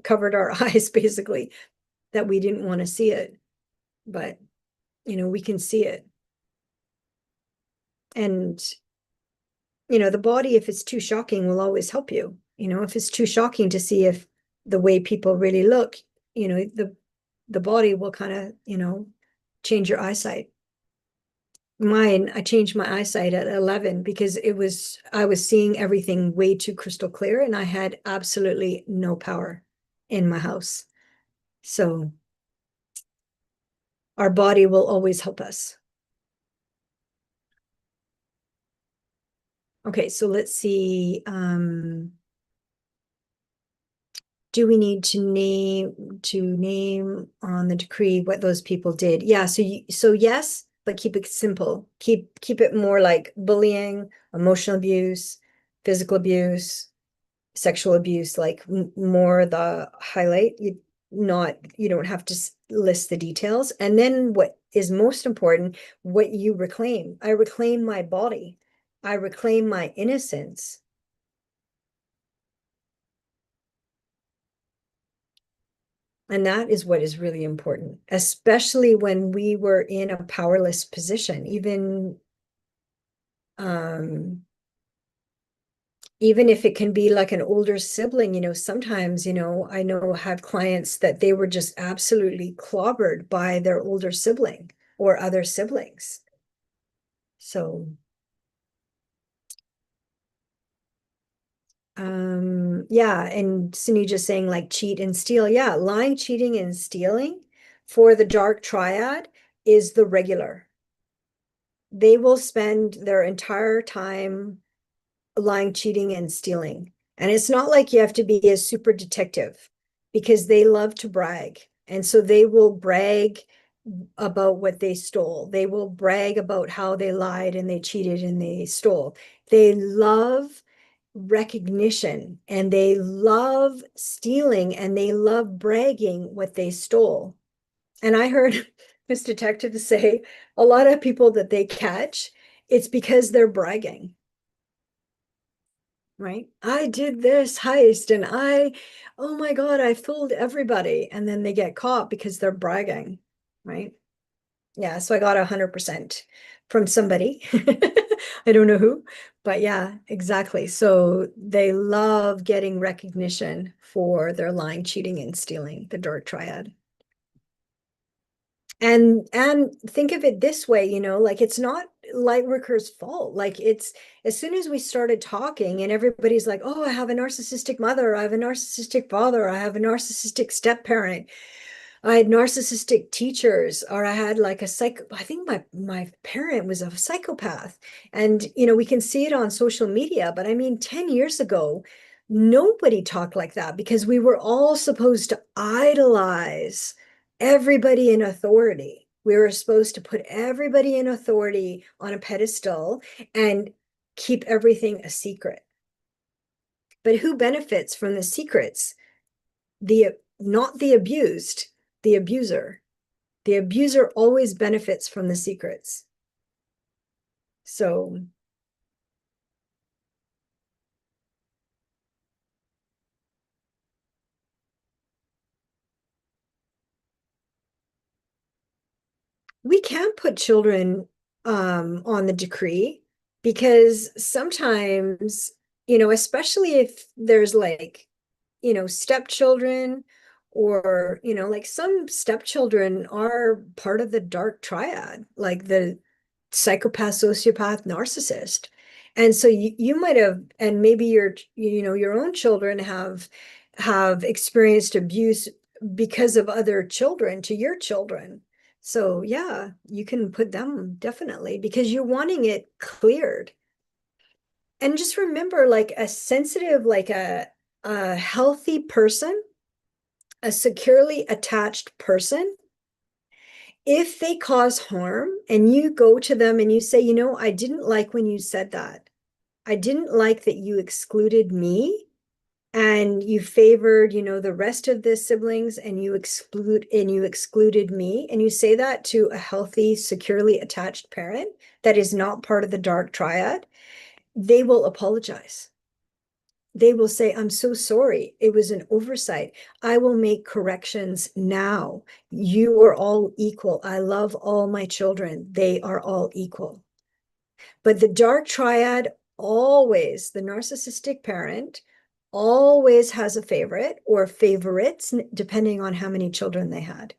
covered our eyes basically that we didn't want to see it. But, we can see it. And, the body, if it's too shocking, will always help you. If it's too shocking to see if the way people really look, the body will kind of, change your eyesight. I changed my eyesight at 11 because I was seeing everything way too crystal clear and I had absolutely no power in my house. So our body will always help us. Okay, so let's see. Do we need to name on the decree what those people did? Yeah, so yes, but keep it simple. Keep it more like bullying, emotional abuse, physical abuse, sexual abuse, like more the highlight. You don't have to list the details. And then what is most important, what you reclaim. I reclaim my body. I reclaim my innocence. And that is what is really important, especially when we were in a powerless position. Um, even if it can be like an older sibling, sometimes, I know have clients that they were just absolutely clobbered by their older sibling or other siblings. So, yeah. And Sinu just saying like cheat and steal. Yeah. Lying, cheating, and stealing for the dark triad is the regular. They will spend their entire time lying, cheating, and stealing. And it's not like you have to be a super detective because they love to brag. And so they will brag about what they stole. They will brag about how they lied and they cheated and they stole. They love recognition and they love stealing and they love bragging what they stole. And I heard this detective say a lot of people that they catch, it's because they're bragging, right? I did this heist and oh my God, I fooled everybody. And then they get caught because they're bragging, right? Yeah, so I got 100% from somebody. I don't know who, but yeah, exactly. So they love getting recognition for their lying, cheating, and stealing, the dark triad. And think of it this way, like it's not Lightworker's fault. Like it's as soon as we started talking and everybody's like, oh, I have a narcissistic mother, I have a narcissistic father, I have a narcissistic step parent, I had narcissistic teachers, or I had like I think my parent was a psychopath. And we can see it on social media, but I mean 10 years ago, nobody talked like that because we were all supposed to idolize everybody in authority. We were supposed to put everybody in authority on a pedestal and keep everything a secret. But who benefits from the secrets? The Not the abused, the abuser. The abuser always benefits from the secrets. So we can't put children on the decree because sometimes, especially if there's like, stepchildren or, like some stepchildren are part of the dark triad, like the psychopath, sociopath, narcissist. And so you might have, and maybe your own children have experienced abuse because of other children to your children. So yeah, you can put them definitely because you're wanting it cleared. And just remember, like a sensitive, like a healthy person, a securely attached person, if they cause harm and you go to them and you say, I didn't like when you said that. I didn't like that you excluded me and you favored, the rest of the siblings and you excluded me. And you say that to a healthy, securely attached parent that is not part of the dark triad, they will apologize. They will say, I'm so sorry. It was an oversight. I will make corrections now. You are all equal. I love all my children. They are all equal. But the dark triad always, the narcissistic parent always has a favorite or favorites, depending on how many children they had.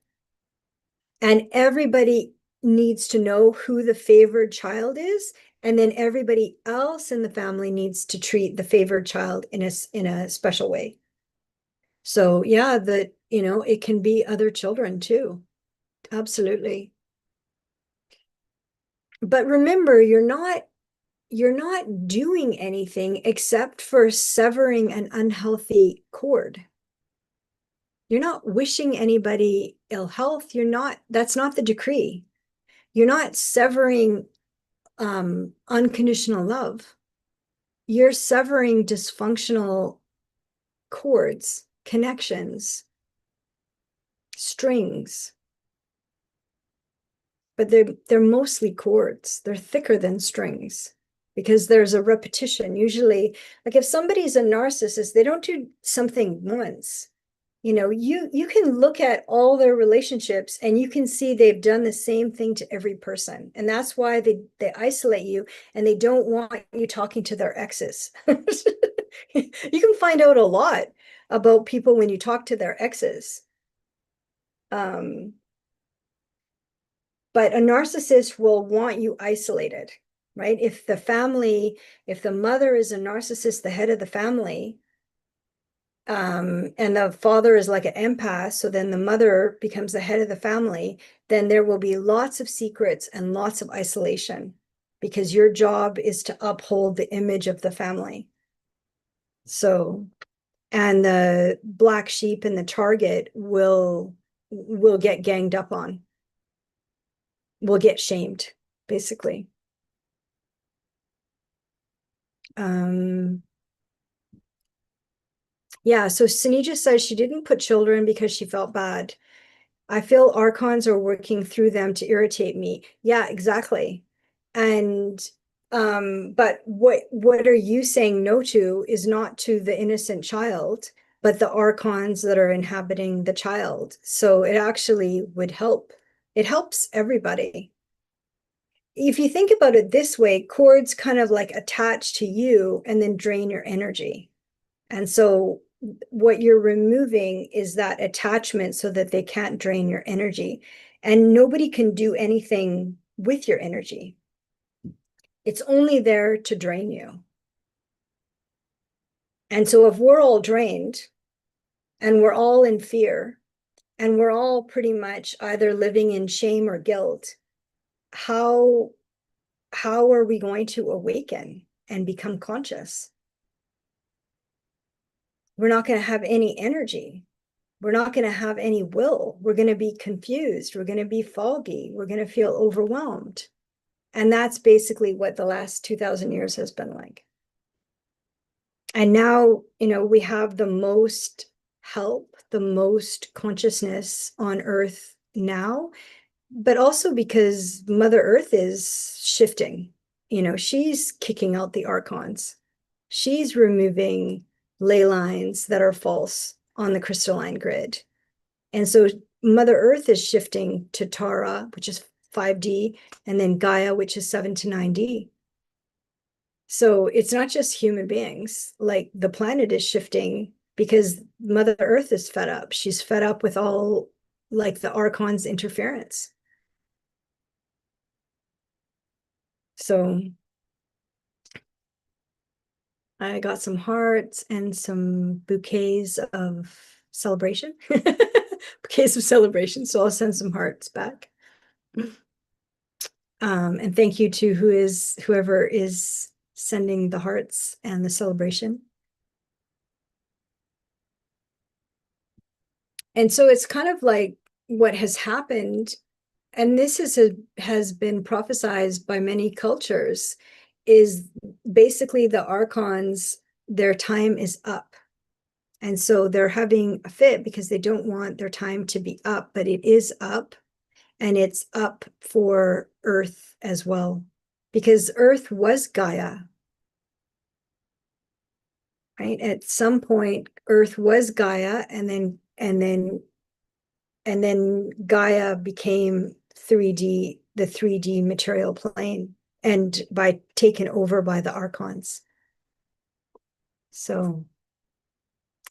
And everybody needs to know who the favored child is. And then everybody else in the family needs to treat the favored child in a special way. So yeah, it can be other children too. Absolutely. But remember, you're not doing anything except for severing an unhealthy cord. You're not wishing anybody ill health. That's not the decree. You're not severing unconditional love. You're severing dysfunctional cords, connections, strings. But they're mostly cords. They're thicker than strings because there's a repetition. Usually, like if somebody's a narcissist, they don't do something once. You can look at all their relationships and you can see they've done the same thing to every person. And that's why they isolate you and they don't want you talking to their exes. You can find out a lot about people when you talk to their exes. But a narcissist will want you isolated, right? If the mother is a narcissist, the head of the family, and the father is like an empath, so then the mother becomes the head of the family, then there will be lots of secrets and lots of isolation because your job is to uphold the image of the family. So, and the black sheep and the target will get ganged up on, will get shamed, basically. Yeah, so Sunija says she didn't put children because she felt bad. I feel archons are working through them to irritate me. Yeah, exactly. And but what are you saying no to is not to the innocent child, but the archons that are inhabiting the child. So it actually would help. It helps everybody. If you think about it this way, cords kind of like attach to you and then drain your energy. And so what you're removing is that attachment so that they can't drain your energy. And nobody can do anything with your energy. It's only there to drain you. And so if we're all drained and we're all in fear and we're all pretty much either living in shame or guilt, how are we going to awaken and become conscious? We're not going to have any energy. We're not going to have any will. We're going to be confused. We're going to be foggy. We're going to feel overwhelmed. And that's basically what the last 2000 years has been like. And now, we have the most help, the most consciousness on Earth now, but also because Mother Earth is shifting. She's kicking out the archons. She's removing ley lines that are false on the crystalline grid. And so Mother Earth is shifting to Tara, which is 5D, and then Gaia, which is 7 to 9D. So it's not just human beings, like the planet is shifting because Mother Earth is fed up. She's fed up with all like the archons interference. So I got some hearts and some bouquets of celebration. Bouquets of celebration. So I'll send some hearts back. And thank you to whoever is sending the hearts and the celebration. And so it's kind of like what has happened, and has been prophesized by many cultures, is basically the archons, their time is up. And so they're having a fit because they don't want their time to be up, but it is up, and it's up for Earth as well. Because Earth was Gaia, right? At some point, Earth was Gaia, and then Gaia became 3D, the 3D material plane, and by taken over by the archons. So,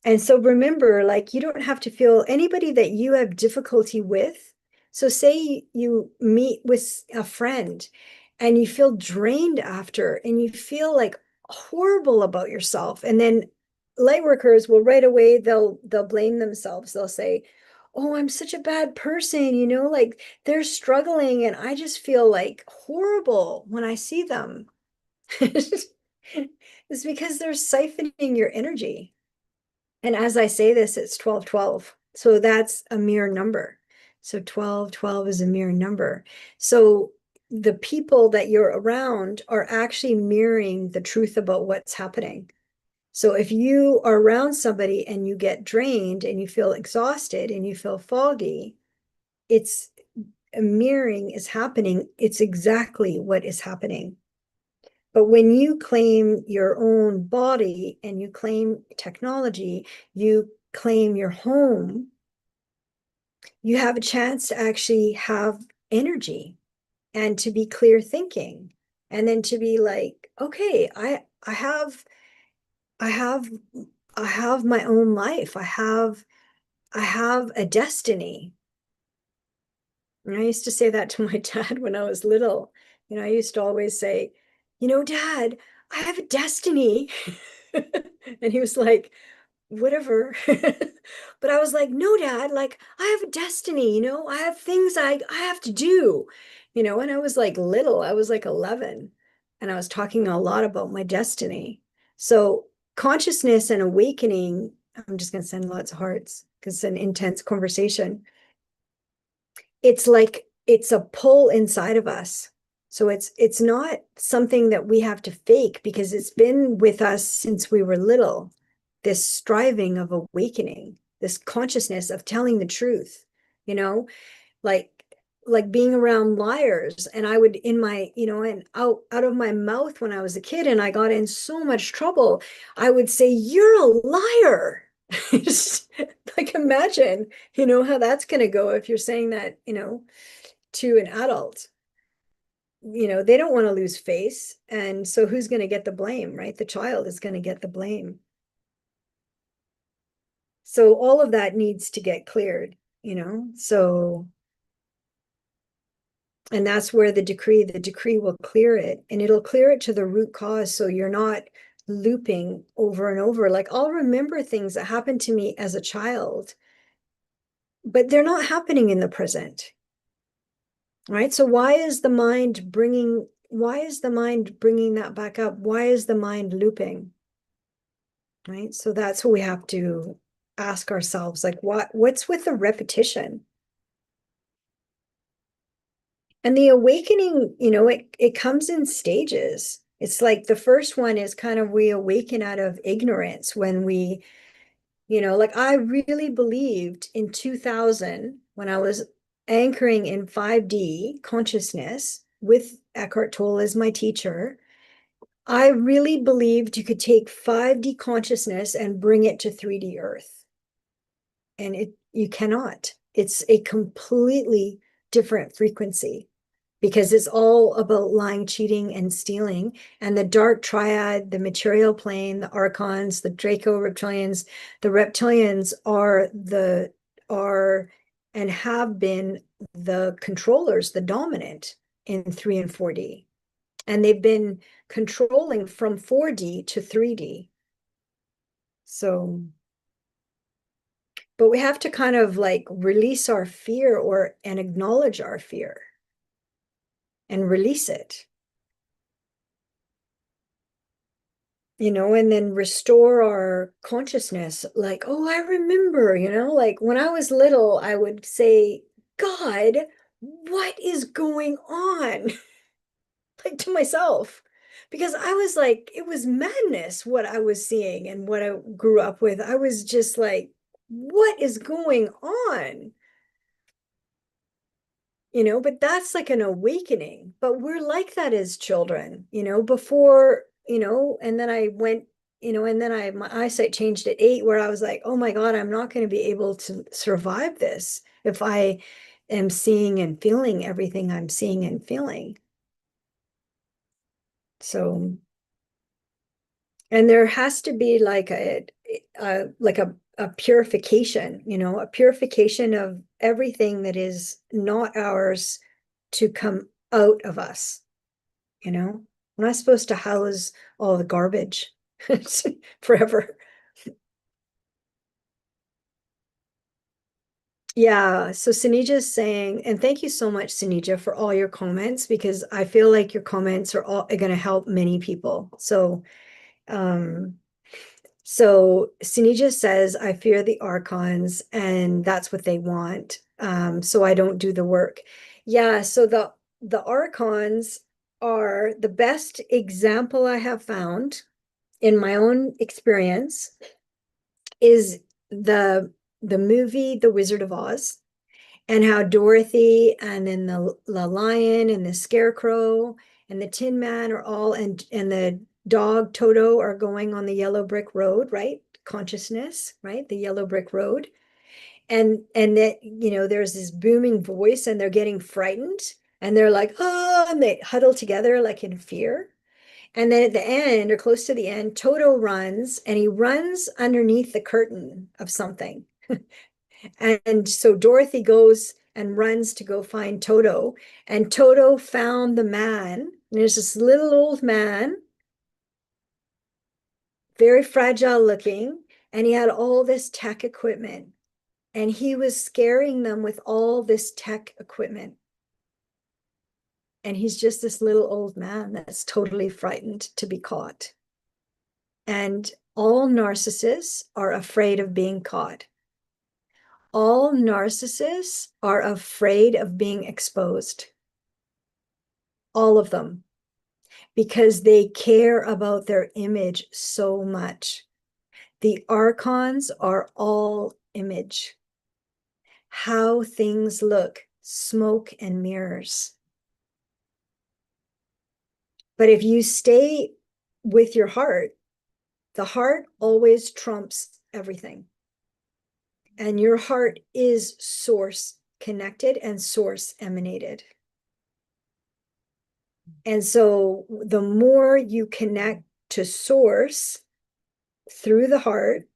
and so remember, like, you don't have to feel anybody that you have difficulty with. So say you meet with a friend and you feel drained after, and you feel like horrible about yourself. And then light workers will right away, they'll blame themselves. They'll say, "Oh, I'm such a bad person, like they're struggling and I just feel like horrible when I see them." It's because they're siphoning your energy. And as I say this, it's 1212. So that's a mirror number. So 1212 is a mirror number. So the people that you're around are actually mirroring the truth about what's happening. So if you are around somebody and you get drained and you feel exhausted and you feel foggy, it's a mirroring is happening. It's exactly what is happening. But when you claim your own body and you claim technology, you claim your home, you have a chance to actually have energy and to be clear thinking, and then to be like, okay, I have I have my own life. I have a destiny. And I used to say that to my dad when I was little. I used to always say, Dad, I have a destiny. And he was like, whatever. But I was like, no, Dad, like I have a destiny, I have things I have to do, and I was like little, I was like 11, and I was talking a lot about my destiny. So consciousness and awakening, I'm just going to send lots of hearts because it's an intense conversation. It's like it's a pull inside of us. So it's not something that we have to fake because it's been with us since we were little. This striving of awakening, this consciousness of telling the truth, you know, like being around liars. And I would in my, and out of my mouth when I was a kid and I got in so much trouble, I would say, "You're a liar." Like imagine, how that's going to go if you're saying that, to an adult. They don't want to lose face. And so who's going to get the blame, right? The child is going to get the blame. So all of that needs to get cleared, so, and that's where the decree will clear it, and it'll clear it to the root cause. So you're not looping over and over. Like I'll remember things that happened to me as a child, but they're not happening in the present. Right? So why is the mind bringing that back up? Why is the mind looping? Right? So that's what we have to ask ourselves, like what's with the repetition? And the awakening, it comes in stages. It's like the first one is kind of we awaken out of ignorance when like I really believed in 2000 when I was anchoring in 5D consciousness with Eckhart Tolle as my teacher. I really believed you could take 5D consciousness and bring it to 3D Earth. And you cannot. It's a completely different frequency because it's all about lying, cheating, and stealing. And the dark triad, the material plane, the archons, the Draco reptilians, the reptilians are and have been the controllers, the dominant in 3 and 4D. and they've been controlling from 4D to 3D. So, but we have to kind of like release our fear and acknowledge our fear and release it. And then restore our consciousness. Like, oh, I remember, like when I was little, I would say, God, what is going on? Like to myself, because I was like, it was madness what I was seeing and what I grew up with. I was just like, what is going on? But that's like an awakening. But we're like that as children, before, and then I went, and then my eyesight changed at 8, where I was like, oh my God, I'm not going to be able to survive this if I am seeing and feeling everything I'm seeing and feeling. So, and there has to be like a purification, a purification of everything that is not ours to come out of us. We're not supposed to house all the garbage forever. Yeah, so Sanija's saying, and thank you so much, Sanija, for all your comments, because I feel like your comments are going to help many people. Um, So Sunija says, I fear the archons, and that's what they want. So I don't do the work. Yeah, so the archons are the best example I have found in my own experience is the movie The Wizard of Oz, and how Dorothy and then the lion and the scarecrow and the Tin Man are all and the dog Toto are going on the yellow brick road, right? Consciousness, right? The yellow brick road. And that, there's this booming voice and they're getting frightened and they're like, oh, and they huddle together like in fear. And then at the end, or close to the end, Toto runs and he runs underneath the curtain of something. And so Dorothy goes and runs to go find Toto. And Toto found the man. And there's this little old man, very fragile looking, and he had all this tech equipment. And he was scaring them with all this tech equipment. And he's just this little old man that's totally frightened to be caught. And all narcissists are afraid of being caught. All narcissists are afraid of being exposed. All of them, because they care about their image so much. The archons are all image. How things look, smoke and mirrors. But if you stay with your heart, the heart always trumps everything. And your heart is source connected and source emanated. And so the more you connect to source through the heart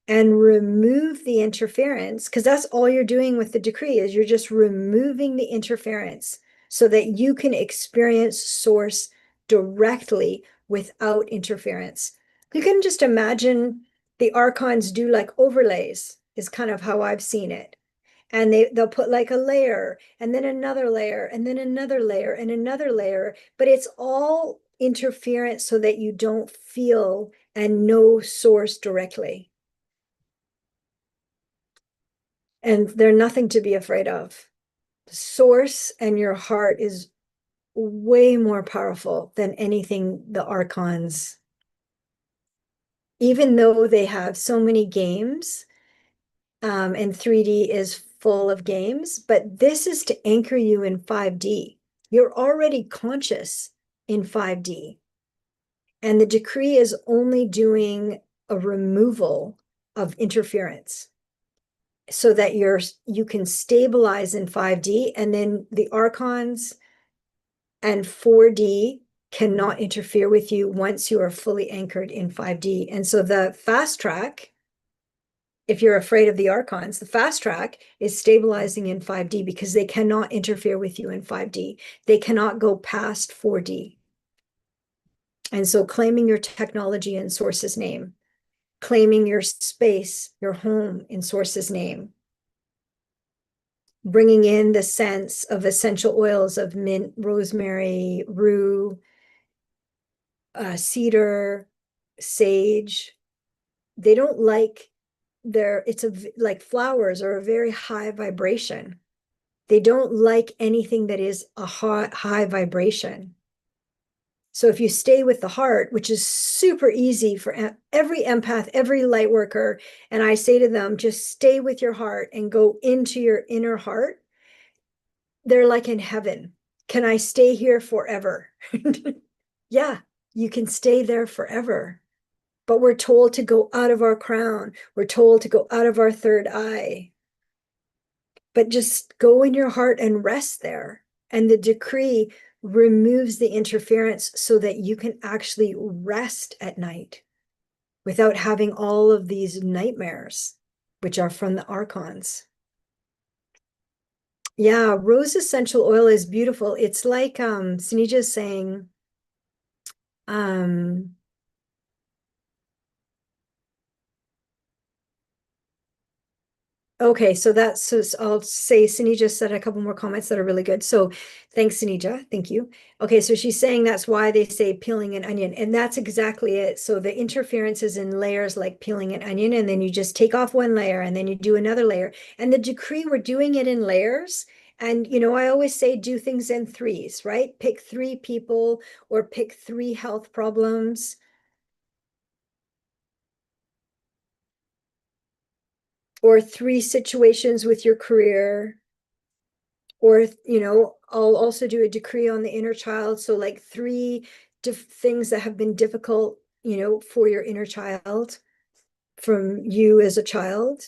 and remove the interference, because that's all you're doing with the decree is you're just removing the interference so that you can experience source directly without interference. You can just imagine the archons do like overlays is kind of how I've seen it. And they'll put like a layer and then another layer and then another layer and another layer, but it's all interference so that you don't feel and know source directly. And they're nothing to be afraid of. Source and your heart is way more powerful than anything the archons, even though they have so many games, and 3D is full of games, but this is to anchor you in 5D. You're already conscious in 5D. And the decree is only doing a removal of interference so that you can stabilize in 5D, and then the archons and 4D cannot interfere with you once you are fully anchored in 5D. And so the fast track, if you're afraid of the archons, the fast track is stabilizing in 5D because they cannot interfere with you in 5D. They cannot go past 4D. And so claiming your technology in source's name, claiming your space, your home in source's name, bringing in the sense of essential oils of mint, rosemary, rue, cedar, sage. They don't like it's like flowers are a very high vibration. They don't like anything that is a high vibration. So if you stay with the heart, which is super easy for every empath, every light worker, and I say to them, just stay with your heart and go into your inner heart, they're like in heaven. Can I stay here forever? Yeah, you can stay there forever. But we're told to go out of our crown. We're told to go out of our third eye. But just go in your heart and rest there. And the decree removes the interference so that you can actually rest at night without having all of these nightmares, which are from the archons. Yeah, rose essential oil is beautiful. It's like Sinija's saying, um, okay, so I'll say Sunija said a couple more comments that are really good. So thanks, Sunija. Thank you. Okay, so she's saying that's why they say peeling an onion, and that's exactly it. So the interference is in layers like peeling an onion, and then you just take off one layer and then you do another layer. And the decree, we're doing it in layers. And I always say do things in threes, right? Pick three people or pick three health problems or three situations with your career. Or, I'll also do a decree on the inner child. So like three things that have been difficult, for your inner child from you as a child.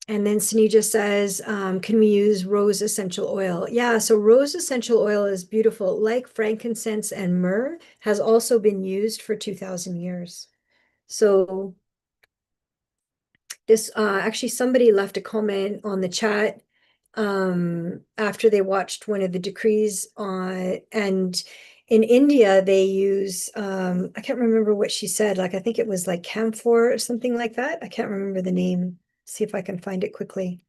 And then Sunija says, can we use rose essential oil? Yeah, so rose essential oil is beautiful. Like frankincense and myrrh has also been used for 2000 years. So this actually somebody left a comment on the chat after they watched one of the decrees on, and in India they use I can't remember what she said, like I think it was like camphor or something like that. I can't remember the name. See if I can find it quickly.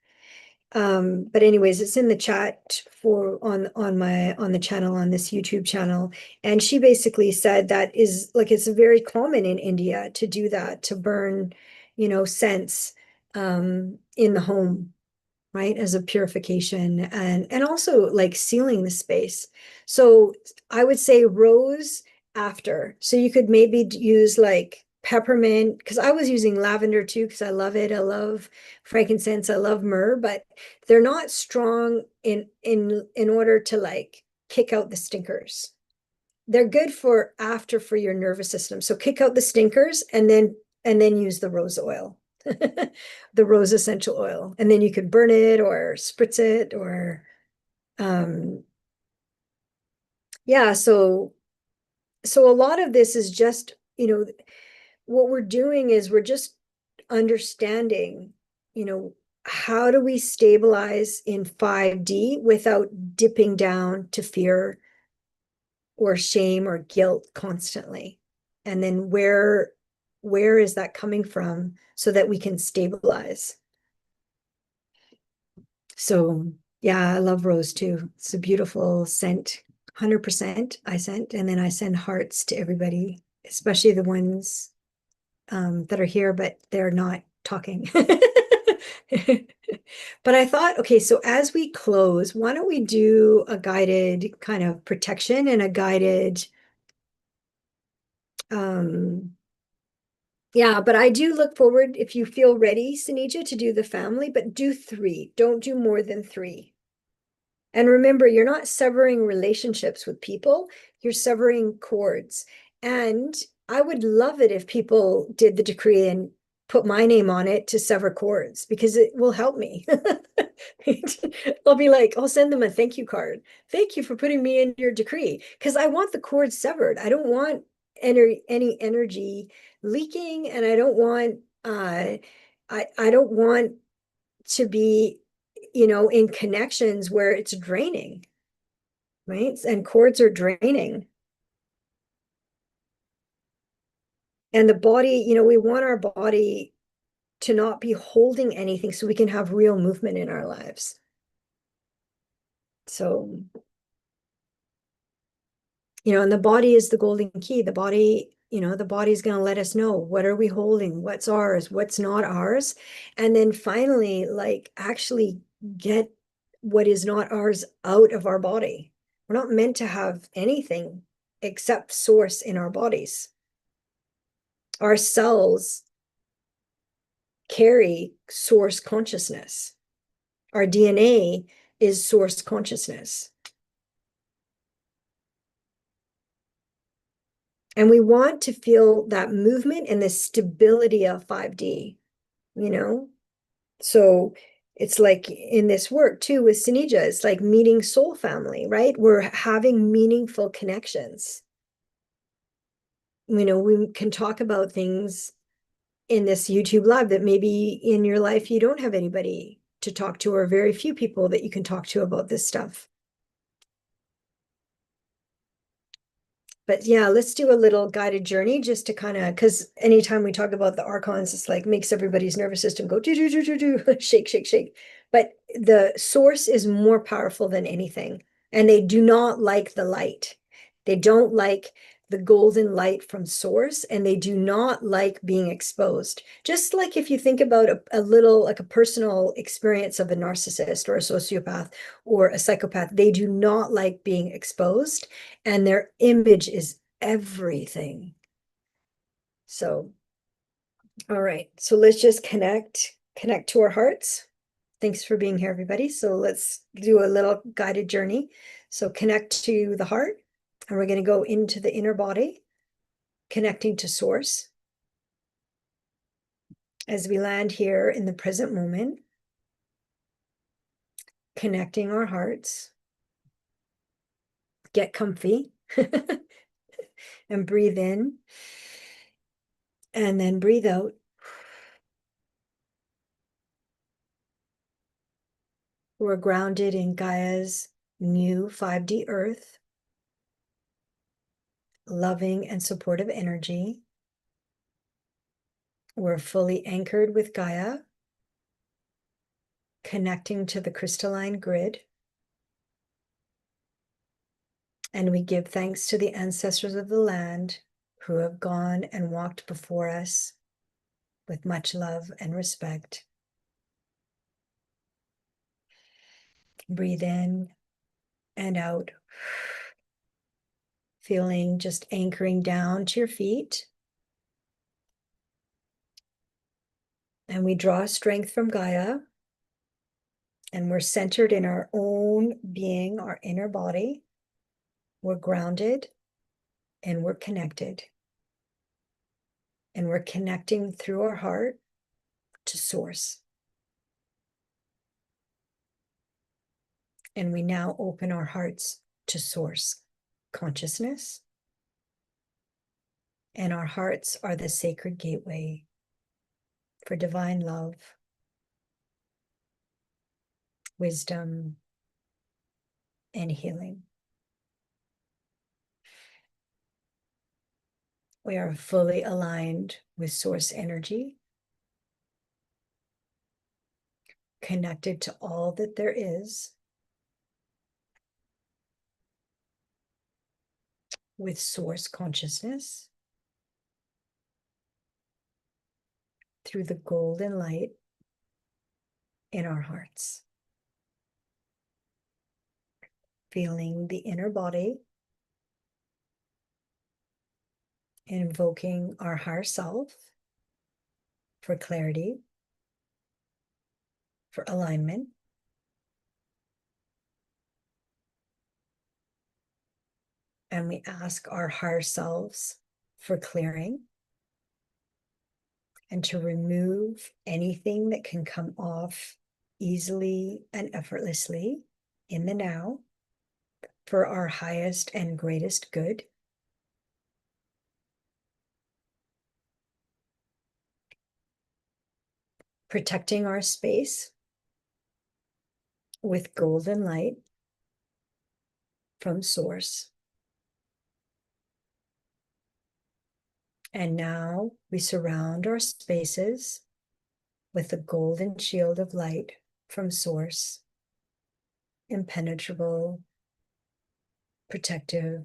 But anyways, it's in the chat for on the channel, on this YouTube channel. And she basically said that is like it's very common in India to do that, to burn, scents in the home, right, as a purification and also like sealing the space. So I would say rose after. So you could maybe use like peppermint, because I was using lavender too, because I love it. I love frankincense, I love myrrh, but they're not strong in order to like kick out the stinkers. They're good for after for your nervous system. So kick out the stinkers and then use the rose oil. The rose essential oil. And then you could burn it or spritz it or yeah, so a lot of this is just, what we're doing is we're just understanding, how do we stabilize in 5D without dipping down to fear or shame or guilt constantly? And then where is that coming from so that we can stabilize? So yeah, I love rose too. It's a beautiful scent. 100% I sent, and then I send hearts to everybody, especially the ones that are here, but they're not talking. But I thought, okay, so as we close, why don't we do a guided kind of protection and a guided yeah, but I do look forward, if you feel ready, Sunija, to do the family, but do three. Don't do more than three. And remember, you're not severing relationships with people, you're severing cords. And I would love it if people did the decree and put my name on it to sever cords, because it will help me. I'll be like, I'll send them a thank you card. Thank you for putting me in your decree, because I want the cords severed. I don't want any energy leaking, and I don't want to be in connections where it's draining, right? And cords are draining. And the body, we want our body to not be holding anything so we can have real movement in our lives. So, and the body is the golden key. The body, the body's going to let us know, what are we holding, what's ours, what's not ours. And then finally, like, actually get what is not ours out of our body. We're not meant to have anything except source in our bodies. Our cells carry source consciousness. Our DNA is source consciousness. And we want to feel that movement and the stability of 5D, So it's like in this work too with Sinija, it's like meeting soul family, right? We're having meaningful connections. We can talk about things in this YouTube live that maybe in your life you don't have anybody to talk to, or very few people that you can talk to about this stuff. But yeah, let's do a little guided journey just to kind of, because anytime we talk about the archons, it's like makes everybody's nervous system go do do do do do shake shake shake. But the source is more powerful than anything, and they do not like the light. They don't like the golden light from source, and they do not like being exposed. Just like if you think about a little, like a personal experience of a narcissist or a sociopath or a psychopath, they do not like being exposed, and their image is everything. So, all right. So let's just connect to our hearts. Thanks for being here, everybody. So let's do a little guided journey. So connect to the heart, and we're going to go into the inner body, connecting to source. As we land here in the present moment, connecting our hearts, get comfy and breathe in, and then breathe out. We're grounded in Gaia's new 5D earth, loving and supportive energy. We're fully anchored with Gaia, connecting to the crystalline grid. And we give thanks to the ancestors of the land who have gone and walked before us with much love and respect. Breathe in and out, feeling just anchoring down to your feet. And we draw strength from Gaia, and we're centered in our own being, our inner body. We're grounded and we're connected. And we're connecting through our heart to source. And we now open our hearts to source consciousness. And our hearts are the sacred gateway for divine love, wisdom, and healing. We are fully aligned with source energy, connected to all that there is, with source consciousness, through the golden light in our hearts. Feeling the inner body, invoking our higher self for clarity, for alignment. And we ask our higher selves for clearing and to remove anything that can come off easily and effortlessly in the now for our highest and greatest good. Protecting our space with golden light from source. And now we surround our spaces with the golden shield of light from source, impenetrable, protective.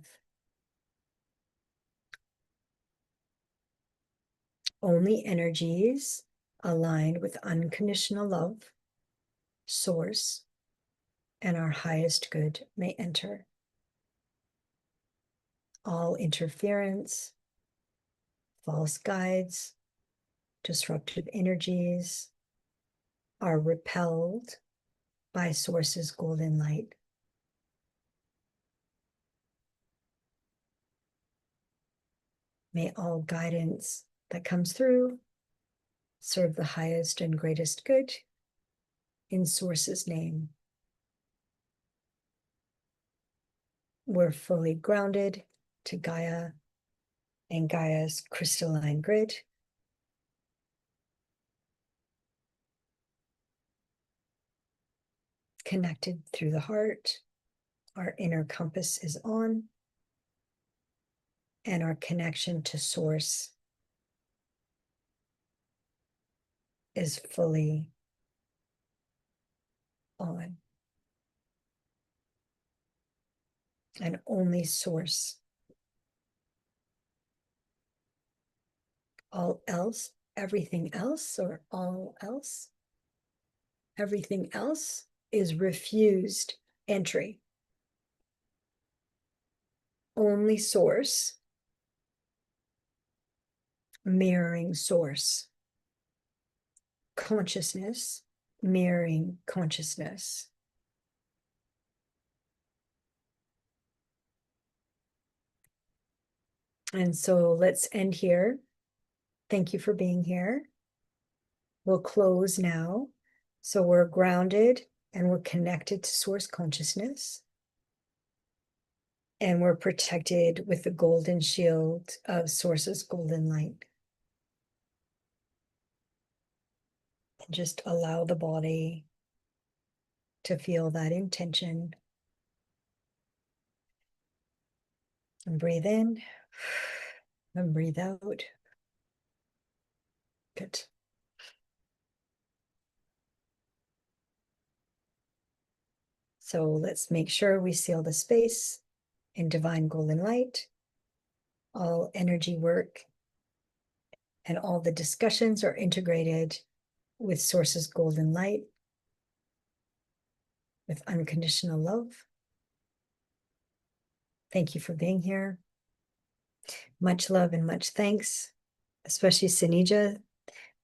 Only energies aligned with unconditional love, source, and our highest good may enter. All interference, false guides, disruptive energies are repelled by source's golden light. May all guidance that comes through serve the highest and greatest good in source's name. We're fully grounded to Gaia and Gaia's crystalline grid. Connected through the heart, our inner compass is on, and our connection to source is fully on. And only source. All else, everything else, or all else, everything else is refused entry. Only source, mirroring source. Consciousness, mirroring consciousness. And so let's end here. Thank you for being here. We'll close now. So we're grounded and we're connected to source consciousness. And we're protected with the golden shield of source's golden light. And just allow the body to feel that intention. And breathe in and breathe out. Good. So let's make sure we seal the space in divine golden light. All energy work and all the discussions are integrated with source's golden light, with unconditional love. Thank you for being here. Much love and much thanks, especially Sinija.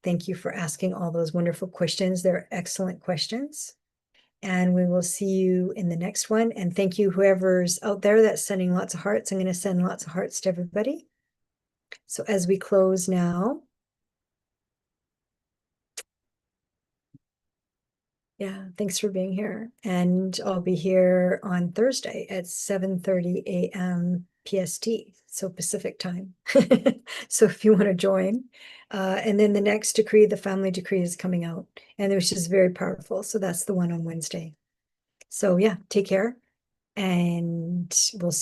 Thank you for asking all those wonderful questions. They're excellent questions. And we will see you in the next one. And thank you, whoever's out there that's sending lots of hearts. I'm going to send lots of hearts to everybody. So as we close now, yeah, thanks for being here. And I'll be here on Thursday at 7:30 a.m. PST, so Pacific time. So if you want to join. And then the next decree, the family decree, is coming out, and which is very powerful. So that's the one on Wednesday. So yeah, take care, and we'll see